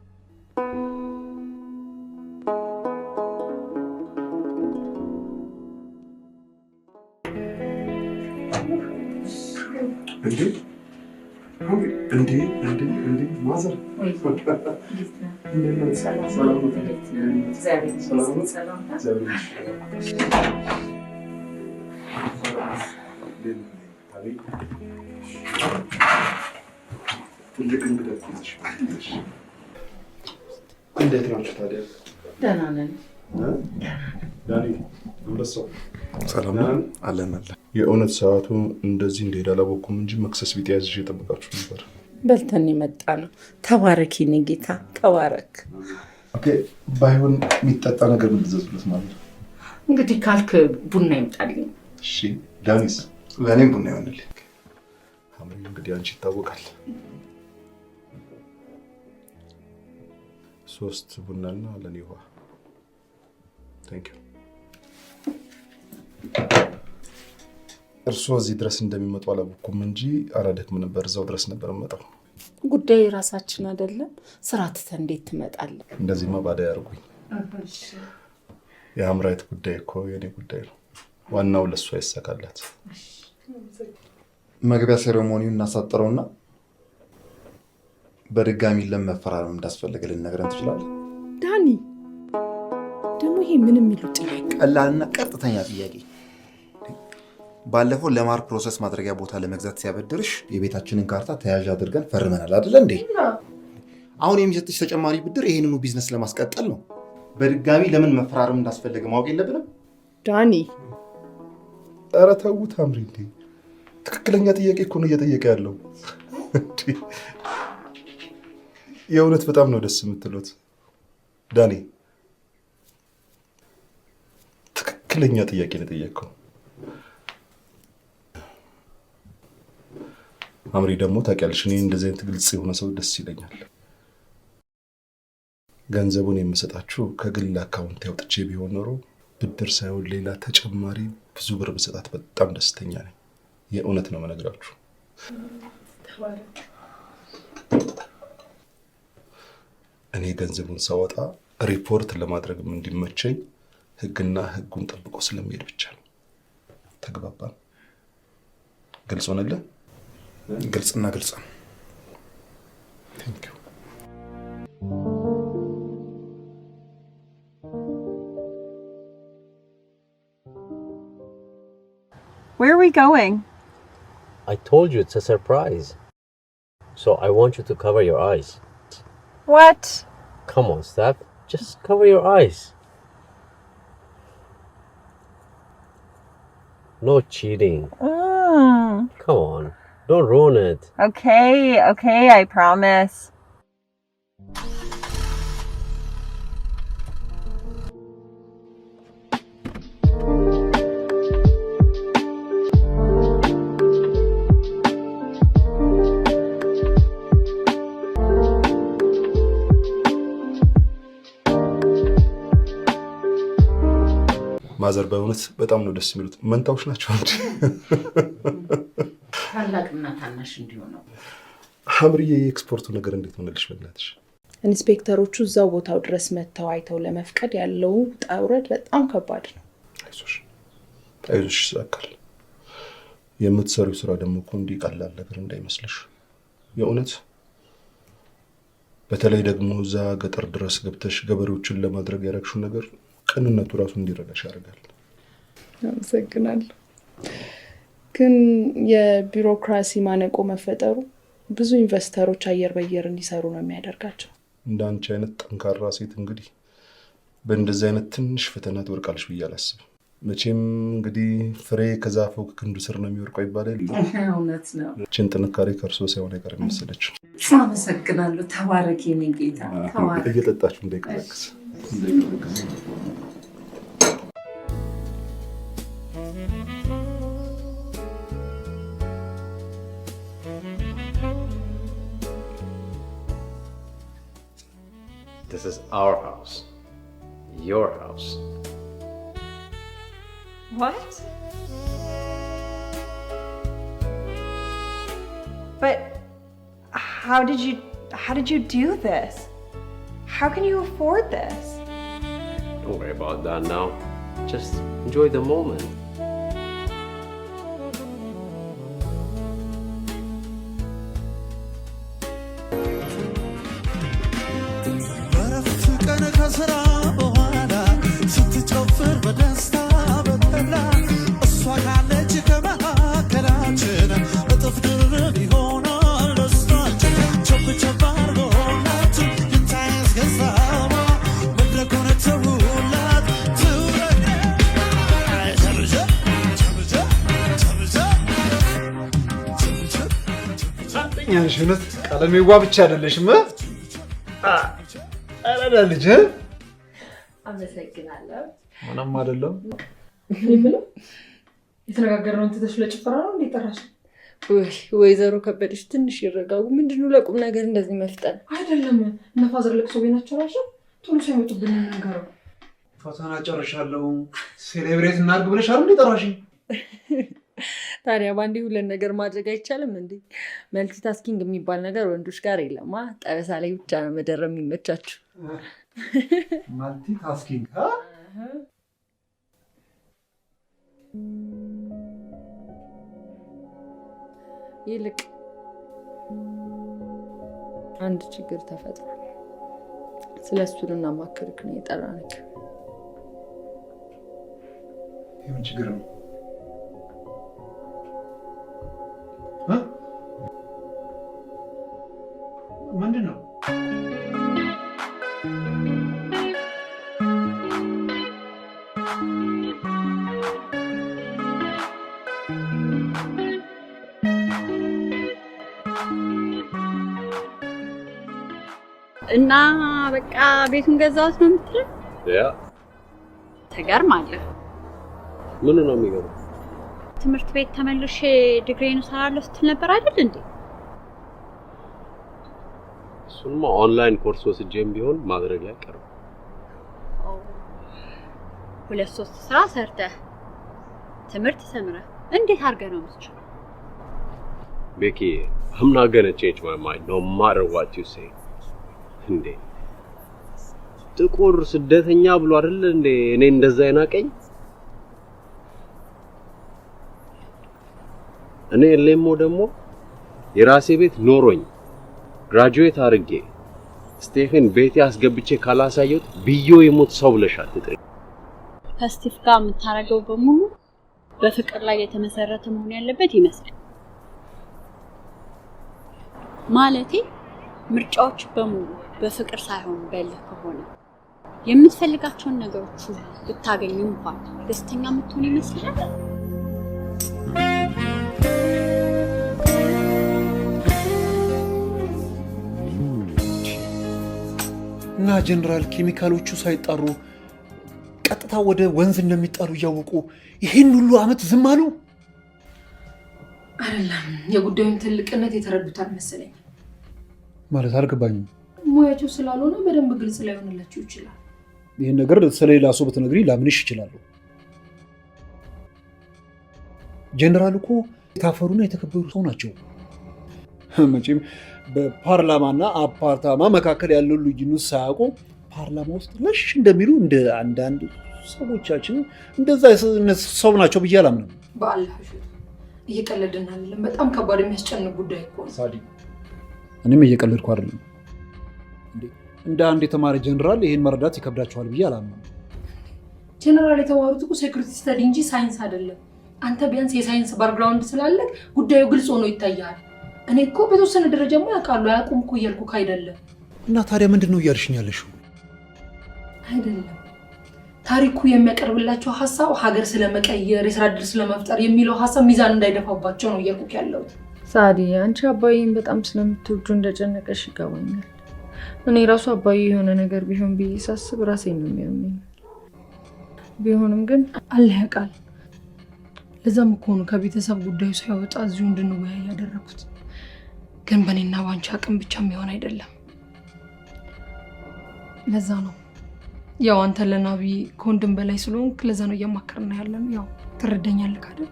እንዴ ማዘር ትልቅ እንግዳ ትይዝሽ። እንዴት ናችሁ ታዲያ? ደህና ነን። ዳኒ አንበሳው ሰላም ነን? አለን አለን። የእውነት ሰዓቱ እንደዚህ እንደሄደ አላወኩም እንጂ መክሰስ ቢጤ ያዝሽ እየጠበቃችሁ ነበር። በልተን የመጣ ነው። ተባረክ የኔ ጌታ ተባረክ። ኦኬ ባይሆን የሚጠጣ ነገር ምትዘዙለት ማለት ነው። እንግዲህ ካልክ ቡና ይምጣልኝ። እሺ ዳኒስ? ለእኔም ቡና ይሆንልኝ። ሐምሪ እንግዲህ አንቺ ይታወቃል። 3 ቡናና ለኔ ውሃ። ታንክ ዩ። እርስዎ እዚህ ድረስ እንደሚመጡ አላወኩም እንጂ አላደክም ነበር። እዛው ድረስ ነበር የምመጣው። ጉዳይ ራሳችን አይደለም። ስራ ትተህ እንዴት ትመጣለህ? እንደዚህማ ባዳ ያርጉኝ። የሐምራዊት ጉዳይ እኮ የኔ ጉዳይ ነው። ዋናው ለሷ ይሳካላት። መግቢያ ሴሬሞኒውን እናሳጥረውና በድጋሚ ለመፈራረም እንዳስፈልገ ልነግረን ትችላለህ? ዳኒ ደግሞ ይሄ ምን የሚሉት ጥያቄ? ቀላልና ቀጥተኛ ጥያቄ። ባለፈው ለማር ፕሮሰስ ማድረጊያ ቦታ ለመግዛት ሲያበድርሽ የቤታችንን ካርታ ተያዥ አድርገን ፈርመናል አይደለ እንዴ? አሁን የሚሰጥሽ ተጨማሪ ብድር ይሄንኑ ቢዝነስ ለማስቀጠል ነው። በድጋሚ ለምን መፈራረም እንዳስፈልገ ማወቅ የለብንም? ዳኒ ኧረ ተውት ሐምሪ። እንዴ ትክክለኛ ጥያቄ እኮ ነው እየጠየቀ ያለው። የእውነት በጣም ነው ደስ የምትሉት። ዳኒ ትክክለኛ ጥያቄ ነው የጠየቀው። ሐምሪ ደግሞ ታውቂያለሽ፣ እኔ እንደዚህ አይነት ግልጽ የሆነ ሰው ደስ ይለኛል። ገንዘቡን የምሰጣችሁ ከግል አካውንት ያውጥቼ ቢሆን ኖሮ ብድር ሳይሆን ሌላ ተጨማሪ ብዙ ብር ብሰጣት በጣም ደስተኛ ነኝ። የእውነት ነው የምነግራችሁ። እኔ ገንዘቡን ሳወጣ ሪፖርት ለማድረግም እንዲመቸኝ ህግና ህጉን ጠብቆ ስለሚሄድ ብቻ ነው። ተግባባን? ግልጽ ሆነልህ? ግልጽና ግልጽ ነው። ቴንክ ዩ። Where are we going? I told you it's a surprise. So I want you to cover your eyes. What? Come on, Steph. Just cover your eyes. No cheating. Come on. Don't ruin it. Okay, I promise. ማዘር በእውነት በጣም ነው ደስ የሚሉት። መንታዎች ናቸው እንጂ ታላቅና ታናሽ እንዲሆነው። ሐምርዬ የኤክስፖርቱ ነገር እንዴት ሆነልሽ በእናትሽ? ኢንስፔክተሮቹ እዛው ቦታው ድረስ መጥተው አይተው ለመፍቀድ ያለው ጣውረድ በጣም ከባድ ነው። አይዞሽ ይሳካል። የምትሰሪው ስራ ደግሞ እኮ እንዲህ ቀላል ነገር እንዳይመስልሽ የእውነት። በተለይ ደግሞ እዛ ገጠር ድረስ ገብተሽ ገበሬዎችን ለማድረግ ያደረግሽው ነገር ቅንነቱ ራሱ እንዲረዳሽ ያደርጋል። አመሰግናለሁ። ግን የቢሮክራሲ ማነቆ መፈጠሩ ብዙ ኢንቨስተሮች አየር በየር እንዲሰሩ ነው የሚያደርጋቸው። እንዳንቺ አይነት ጠንካራ ሴት እንግዲህ በእንደዚህ አይነት ትንሽ ፈተና ትወርቃለሽ ብዬ አላስብም። መቼም እንግዲህ ፍሬ ከዛፉ ክንዱ ስር ነው የሚወርቀው ይባላል። እውነት ነው። እችን ጥንካሬ ከእርሶ ሳይሆን አይቀርም መሰለችው። አመሰግናለሁ። ተባረክ የኔ ጌታ ተባረክ። እየጠጣችሁ እንዳይቀዘቅዝ። This is our house. Your house. What? But how did you do this? How can you afford this? Don't worry about that now. Just enjoy the moment. ሽነት ቀለሜዋ ብቻ አይደለሽም። አረዳ ልጅ አመሰግናለሁ። ምንም አይደለም። የተነጋገርነውን ትተሽ ለጭፈራ ነው እንዴ ጠራሽ? ወይዘሮ ከበደሽ ትንሽ ይረጋጉ። ምንድነው ለቁም ነገር እንደዚህ መፍጠን? አይደለም እነ ፋዘር ለቅሶ ቤት ናቸው ራሱ ቶሎ ሳይመጡብን ነገረው። ፈተና ጨርሻለሁ ሴሌብሬት እናድርግ ብለሽ አይደል ጠራሽኝ? ታዲያ ባንዴ ሁለት ነገር ማድረግ አይቻልም እንዴ? መልቲታስኪንግ የሚባል ነገር ወንዶች ጋር የለማ። ጠበሳ ላይ ብቻ ነው መደረብ የሚመቻችሁ። መልቲታስኪንግ ይልቅ አንድ ችግር ተፈጥሯል። ስለሱ ልናማክርክ ነው የጠራንክ። የምን ችግር ነው? ምንድን ነው? እና በቃ ቤቱን ገዛሁት ነው የምትለው? ያ ትገርማለህ። ምን ነው የሚገርመው? ትምህርት ቤት ተመልሼ ዲግሪን እሰራለሁ ስትል ነበር አይደል እንዴ? እሱማ ኦንላይን ኮርስ ወስጄም ቢሆን ማድረግ አይቀርም። ሁለት ሶስት ስራ ሰርተህ ትምህርት ተምረህ እንዴት አድርገህ ነው የምትችለው? ቤኪ I'm not gonna change my mind no matter what you say. እንዴ ጥቁር ስደተኛ ብሎ አይደል እንዴ እኔ እንደዛ አይናቀኝ? እኔ ለሞ ደግሞ የራሴ ቤት ኖሮኝ ግራጁዌት አድርጌ ስቴፈን ቤቴ አስገብቼ ካላሳየሁት ብዮ ይሞት ሰው ብለሽ አትጥሪ። ከስቲፍ ጋር የምታረገው በሙሉ በፍቅር ላይ የተመሰረተ መሆን ያለበት ይመስላል። ማለቴ ምርጫዎች በሙሉ በፍቅር ሳይሆን በልህ ከሆነ የምትፈልጋቸውን ነገሮች ብታገኝ እንኳን ደስተኛ የምትሆን ይመስላል። እና ጀነራል ኬሚካሎቹ ሳይጣሩ ቀጥታ ወደ ወንዝ እንደሚጣሉ እያወቁ ይሄን ሁሉ አመት ዝም አሉ? አይደለም የጉዳዩን ትልቅነት የተረዱታል መሰለኝ። ማለት አልገባኝም። ሙያቸው ስላልሆነ በደንብ ግልጽ ላይሆንላችሁ ይችላል። ይሄን ነገር ስለሌላ ሰው ብትነግሪ ላምንሽ ይችላል። ጀነራል እኮ የታፈሩና የተከበሩ ሰው ናቸው። መቼም በፓርላማና አፓርታማ መካከል ያለው ልዩነት ሳያውቁ ፓርላማ ውስጥ ለሽ እንደሚሉ እንደ አንዳንድ ሰዎቻችን እንደዛ ሰው ናቸው ብዬ አላምንም። በአላህ እየቀለድን አይደለም። በጣም ከባድ የሚያስጨንቅ ጉዳይ እኮ ነው። ሳዲ፣ እኔም እየቀለድኩ አይደለም። እንደ አንድ የተማረ ጀነራል ይሄን መረዳት ይከብዳቸዋል ብዬ አላምንም። ጀነራል የተማሩት እኮ ሴኩሪቲ ስተዲ እንጂ ሳይንስ አይደለም። አንተ ቢያንስ የሳይንስ ባክግራውንድ ስላለ ጉዳዩ ግልጽ ሆኖ ይታያል። እኔ እኮ በተወሰነ ደረጃማ ያውቃሉ አያውቁም እኮ እያልኩ አይደለም። እና ታዲያ ምንድን ነው እያልሽኝ ያለሽው? አይደለም ታሪኩ የሚያቀርብላቸው ሀሳብ ሀገር ስለመቀየር የስራ ዕድል ስለመፍጠር የሚለው ሀሳብ ሚዛን እንዳይደፋባቸው ነው እያልኩ ያለሁት። ሳዲ፣ አንቺ አባዬን በጣም ስለምትወጁ እንደጨነቀሽ ይገባኛል። እኔ ራሱ አባዬ የሆነ ነገር ቢሆን ብዬ ሳስብ ራሴን ነው የሚያመኝ። ቢሆንም ግን አላህ ያውቃል። ለዛም እኮ ነው ከቤተሰብ ጉዳዩ ሳይወጣ እዚሁ እንድንወያይ ያደረኩት። ግን በእኔና ባንቺ አቅም ብቻ የሚሆን አይደለም። ለዛ ነው ያው አንተ ለናቢ ከወንድም በላይ ስለሆንክ ለዛ ነው እያማከርን ያለን። ያው ትረዳኛለህ አይደል?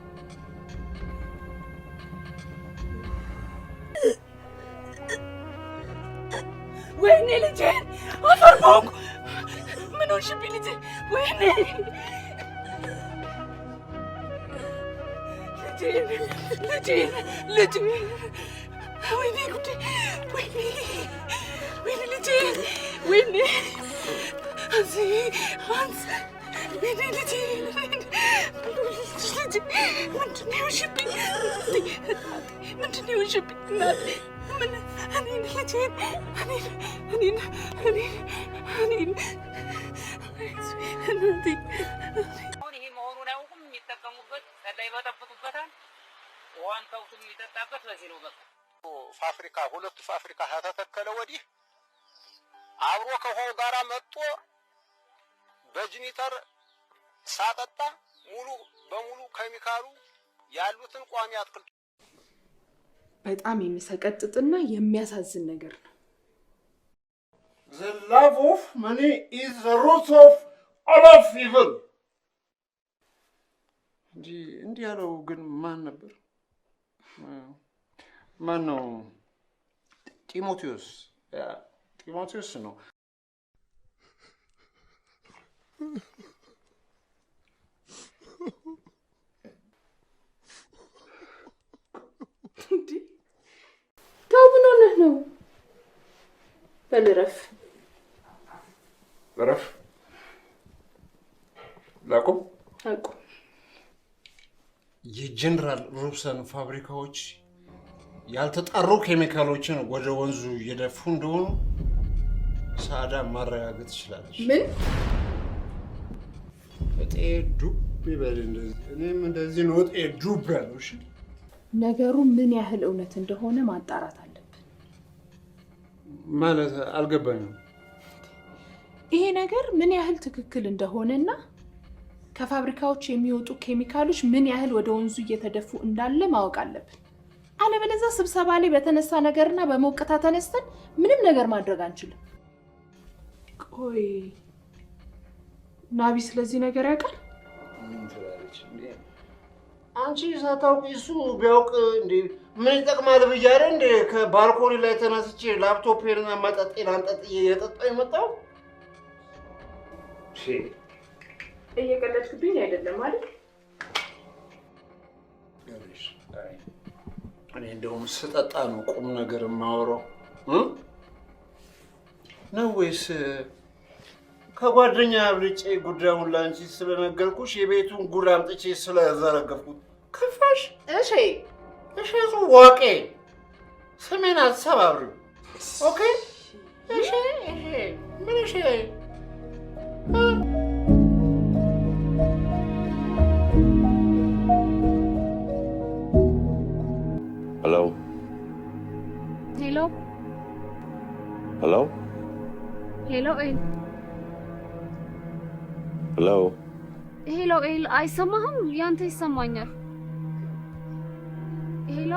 ወይኔ ልጄ አፈርኩ። ምን ሆንሽብኝ ልጄ? ወይኔ ልጄ ወይኔ ጉዴ! ወይኔ ልጄ! ወይኔ አንስ ወይኔ ልጄ! ምንድን ነው የሆንሽብኝ? ምንድን ነው የሆንሽብኝ? እኔን ልጄን አሁን ይሄ መሆኑን አያውቁም። የሚጠቀሙበት ሰላይ ይበጠብጡበታል። ውሃን ከውቱም የሚጠጣበት በዚህ ነው። በቃ ፋብሪካ ሁለቱ ፋብሪካ ከተተከለ ወዲህ አብሮ ከውሃው ጋራ መጥቶ በጅኒተር ሳጠጣ ሙሉ በሙሉ ኬሚካሉ ያሉትን ቋሚ አትክልት በጣም የሚሰቀጥጥና የሚያሳዝን ነገር ነው። The love of money is the root of all of evil. እንዲህ ያለው ግን ማን ነበር? ማን ነው? ጢሞቴዎስ ነው። ተው፣ ምን ሆነህ ነው? በል እረፍ። ላቁም። አቁም። የጀነራል ሮብሰን ፋብሪካዎች ያልተጣሩ ኬሚካሎችን ወደ ወንዙ እየደፉ እንደሆኑ ሳዳ ማረጋገጥ ትችላለች። ምን? እጤ ዱብ ይበል። እኔም እንደዚህ ነው እጤ ዱብ ያለው። እሺ፣ ነገሩ ምን ያህል እውነት እንደሆነ ማጣራት አለብን። ማለት አልገባኝም። ይሄ ነገር ምን ያህል ትክክል እንደሆነና ከፋብሪካዎች የሚወጡ ኬሚካሎች ምን ያህል ወደ ወንዙ እየተደፉ እንዳለ ማወቅ አለብን። አለበለዚያ ስብሰባ ላይ በተነሳ ነገርና በሞቅታ ተነስተን ምንም ነገር ማድረግ አንችልም። ቆይ ናቢ ስለዚህ ነገር ያውቃል? አንቺ ሳታውቂ እሱ ቢያውቅ እንዴ ምን ይጠቅማል ብያለ እንዴ ከባልኮኒ ላይ ተነስቼ ላፕቶፔንና መጠጤን አንጠጥዬ የጠጣው የመጣው። እየቀለድክብኝ አይደለም አይደል? እኔ እንደውም ስጠጣ ነው ቁም ነገር የማወራው ነው ወይስ ከጓደኛ አብልጬ ጉዳዩን ላንቺ ስለነገርኩሽ የቤቱን ጉድ አምጥቼ ስለዘረገፍኩት ከፋሽ? እሺ ዋቄ ስሜን አትሰባብሪው። ኦኬ? እሺ ምን? እሺ Hello? Hello? Hello? Hello, ኤል። Hello? ሄሎ ኤል፣ አይሰማህም? ያንተ ይሰማኛል። ሄሎ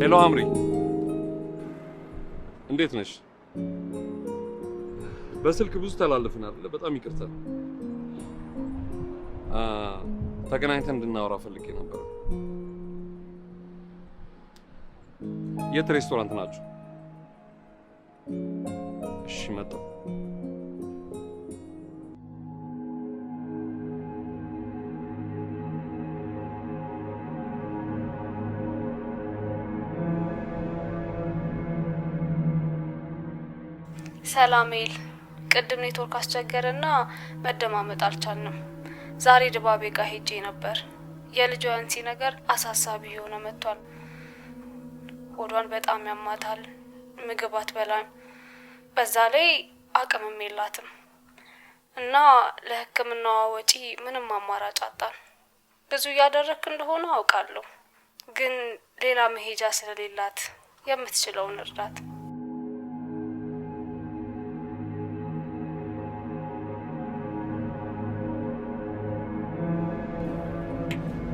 ሄሎ አምሪ፣ እንዴት ነሽ? በስልክ ብዙ ተላለፍን አይደለ? በጣም ይቅርታ። ተገናኝተን እንድናወራ ፈልጌ ነበር። የት ሬስቶራንት ናችሁ? እሺ መጣሁ። ሰላሜል ቅድም ኔትወርክ አስቸገረና መደማመጥ አልቻልንም። ዛሬ ድባቤ ጋር ሄጄ ነበር። የልጇ አንሲ ነገር አሳሳቢ የሆነ መጥቷል። ሆዷን በጣም ያማታል፣ ምግብ አትበላም፣ በዛ ላይ አቅምም የላትም እና ለሕክምናዋ ወጪ ምንም አማራጭ አጣን። ብዙ እያደረክ እንደሆነ አውቃለሁ፣ ግን ሌላ መሄጃ ስለሌላት የምትችለውን እርዳት።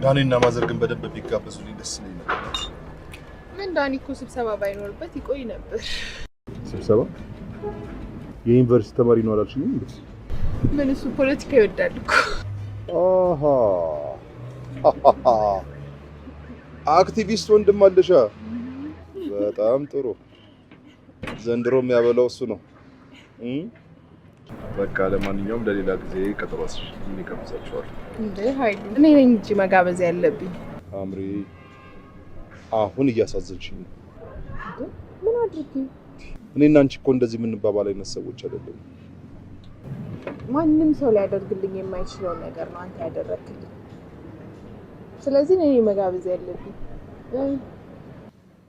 ዳኒና ማዘር ግን በደንብ ቢጋበዙልኝ ደስ ይለኝ ነበር። ምን ዳኒ እኮ ስብሰባ ባይኖርበት ይቆይ ነበር። ስብሰባ? የዩኒቨርሲቲ ተማሪ ነው አላልሽኝም እንዴ? ምን እሱ ፖለቲካ ይወዳል እኮ። አክቲቪስት ወንድም አለሻ። በጣም ጥሩ። ዘንድሮ የሚያበላው እሱ ነው። በቃ ለማንኛውም ለሌላ ጊዜ ቀጠሮ አስይዤ ምን ይጋብዛችኋል? እንዴ ኃይሉ፣ እኔ ነኝ እንጂ መጋበዝ ያለብኝ። አምሪ፣ አሁን እያሳዘንሽኝ ነው። ምን አድርጊ? እኔና አንቺ እኮ እንደዚህ የምንባባል አይነት ሰዎች አይደለም። ማንም ሰው ሊያደርግልኝ የማይችለው ነገር ነው አንተ ያደረክልኝ። ስለዚህ እኔ መጋበዝ ያለብኝ።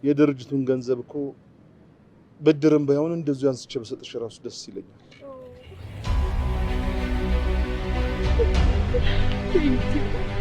የድርጅቱን ገንዘብ እኮ ብድርም ባይሆን እንደዚሁ አንስቼ በሰጥሽ ራሱ ደስ ይለኛል። Thank you.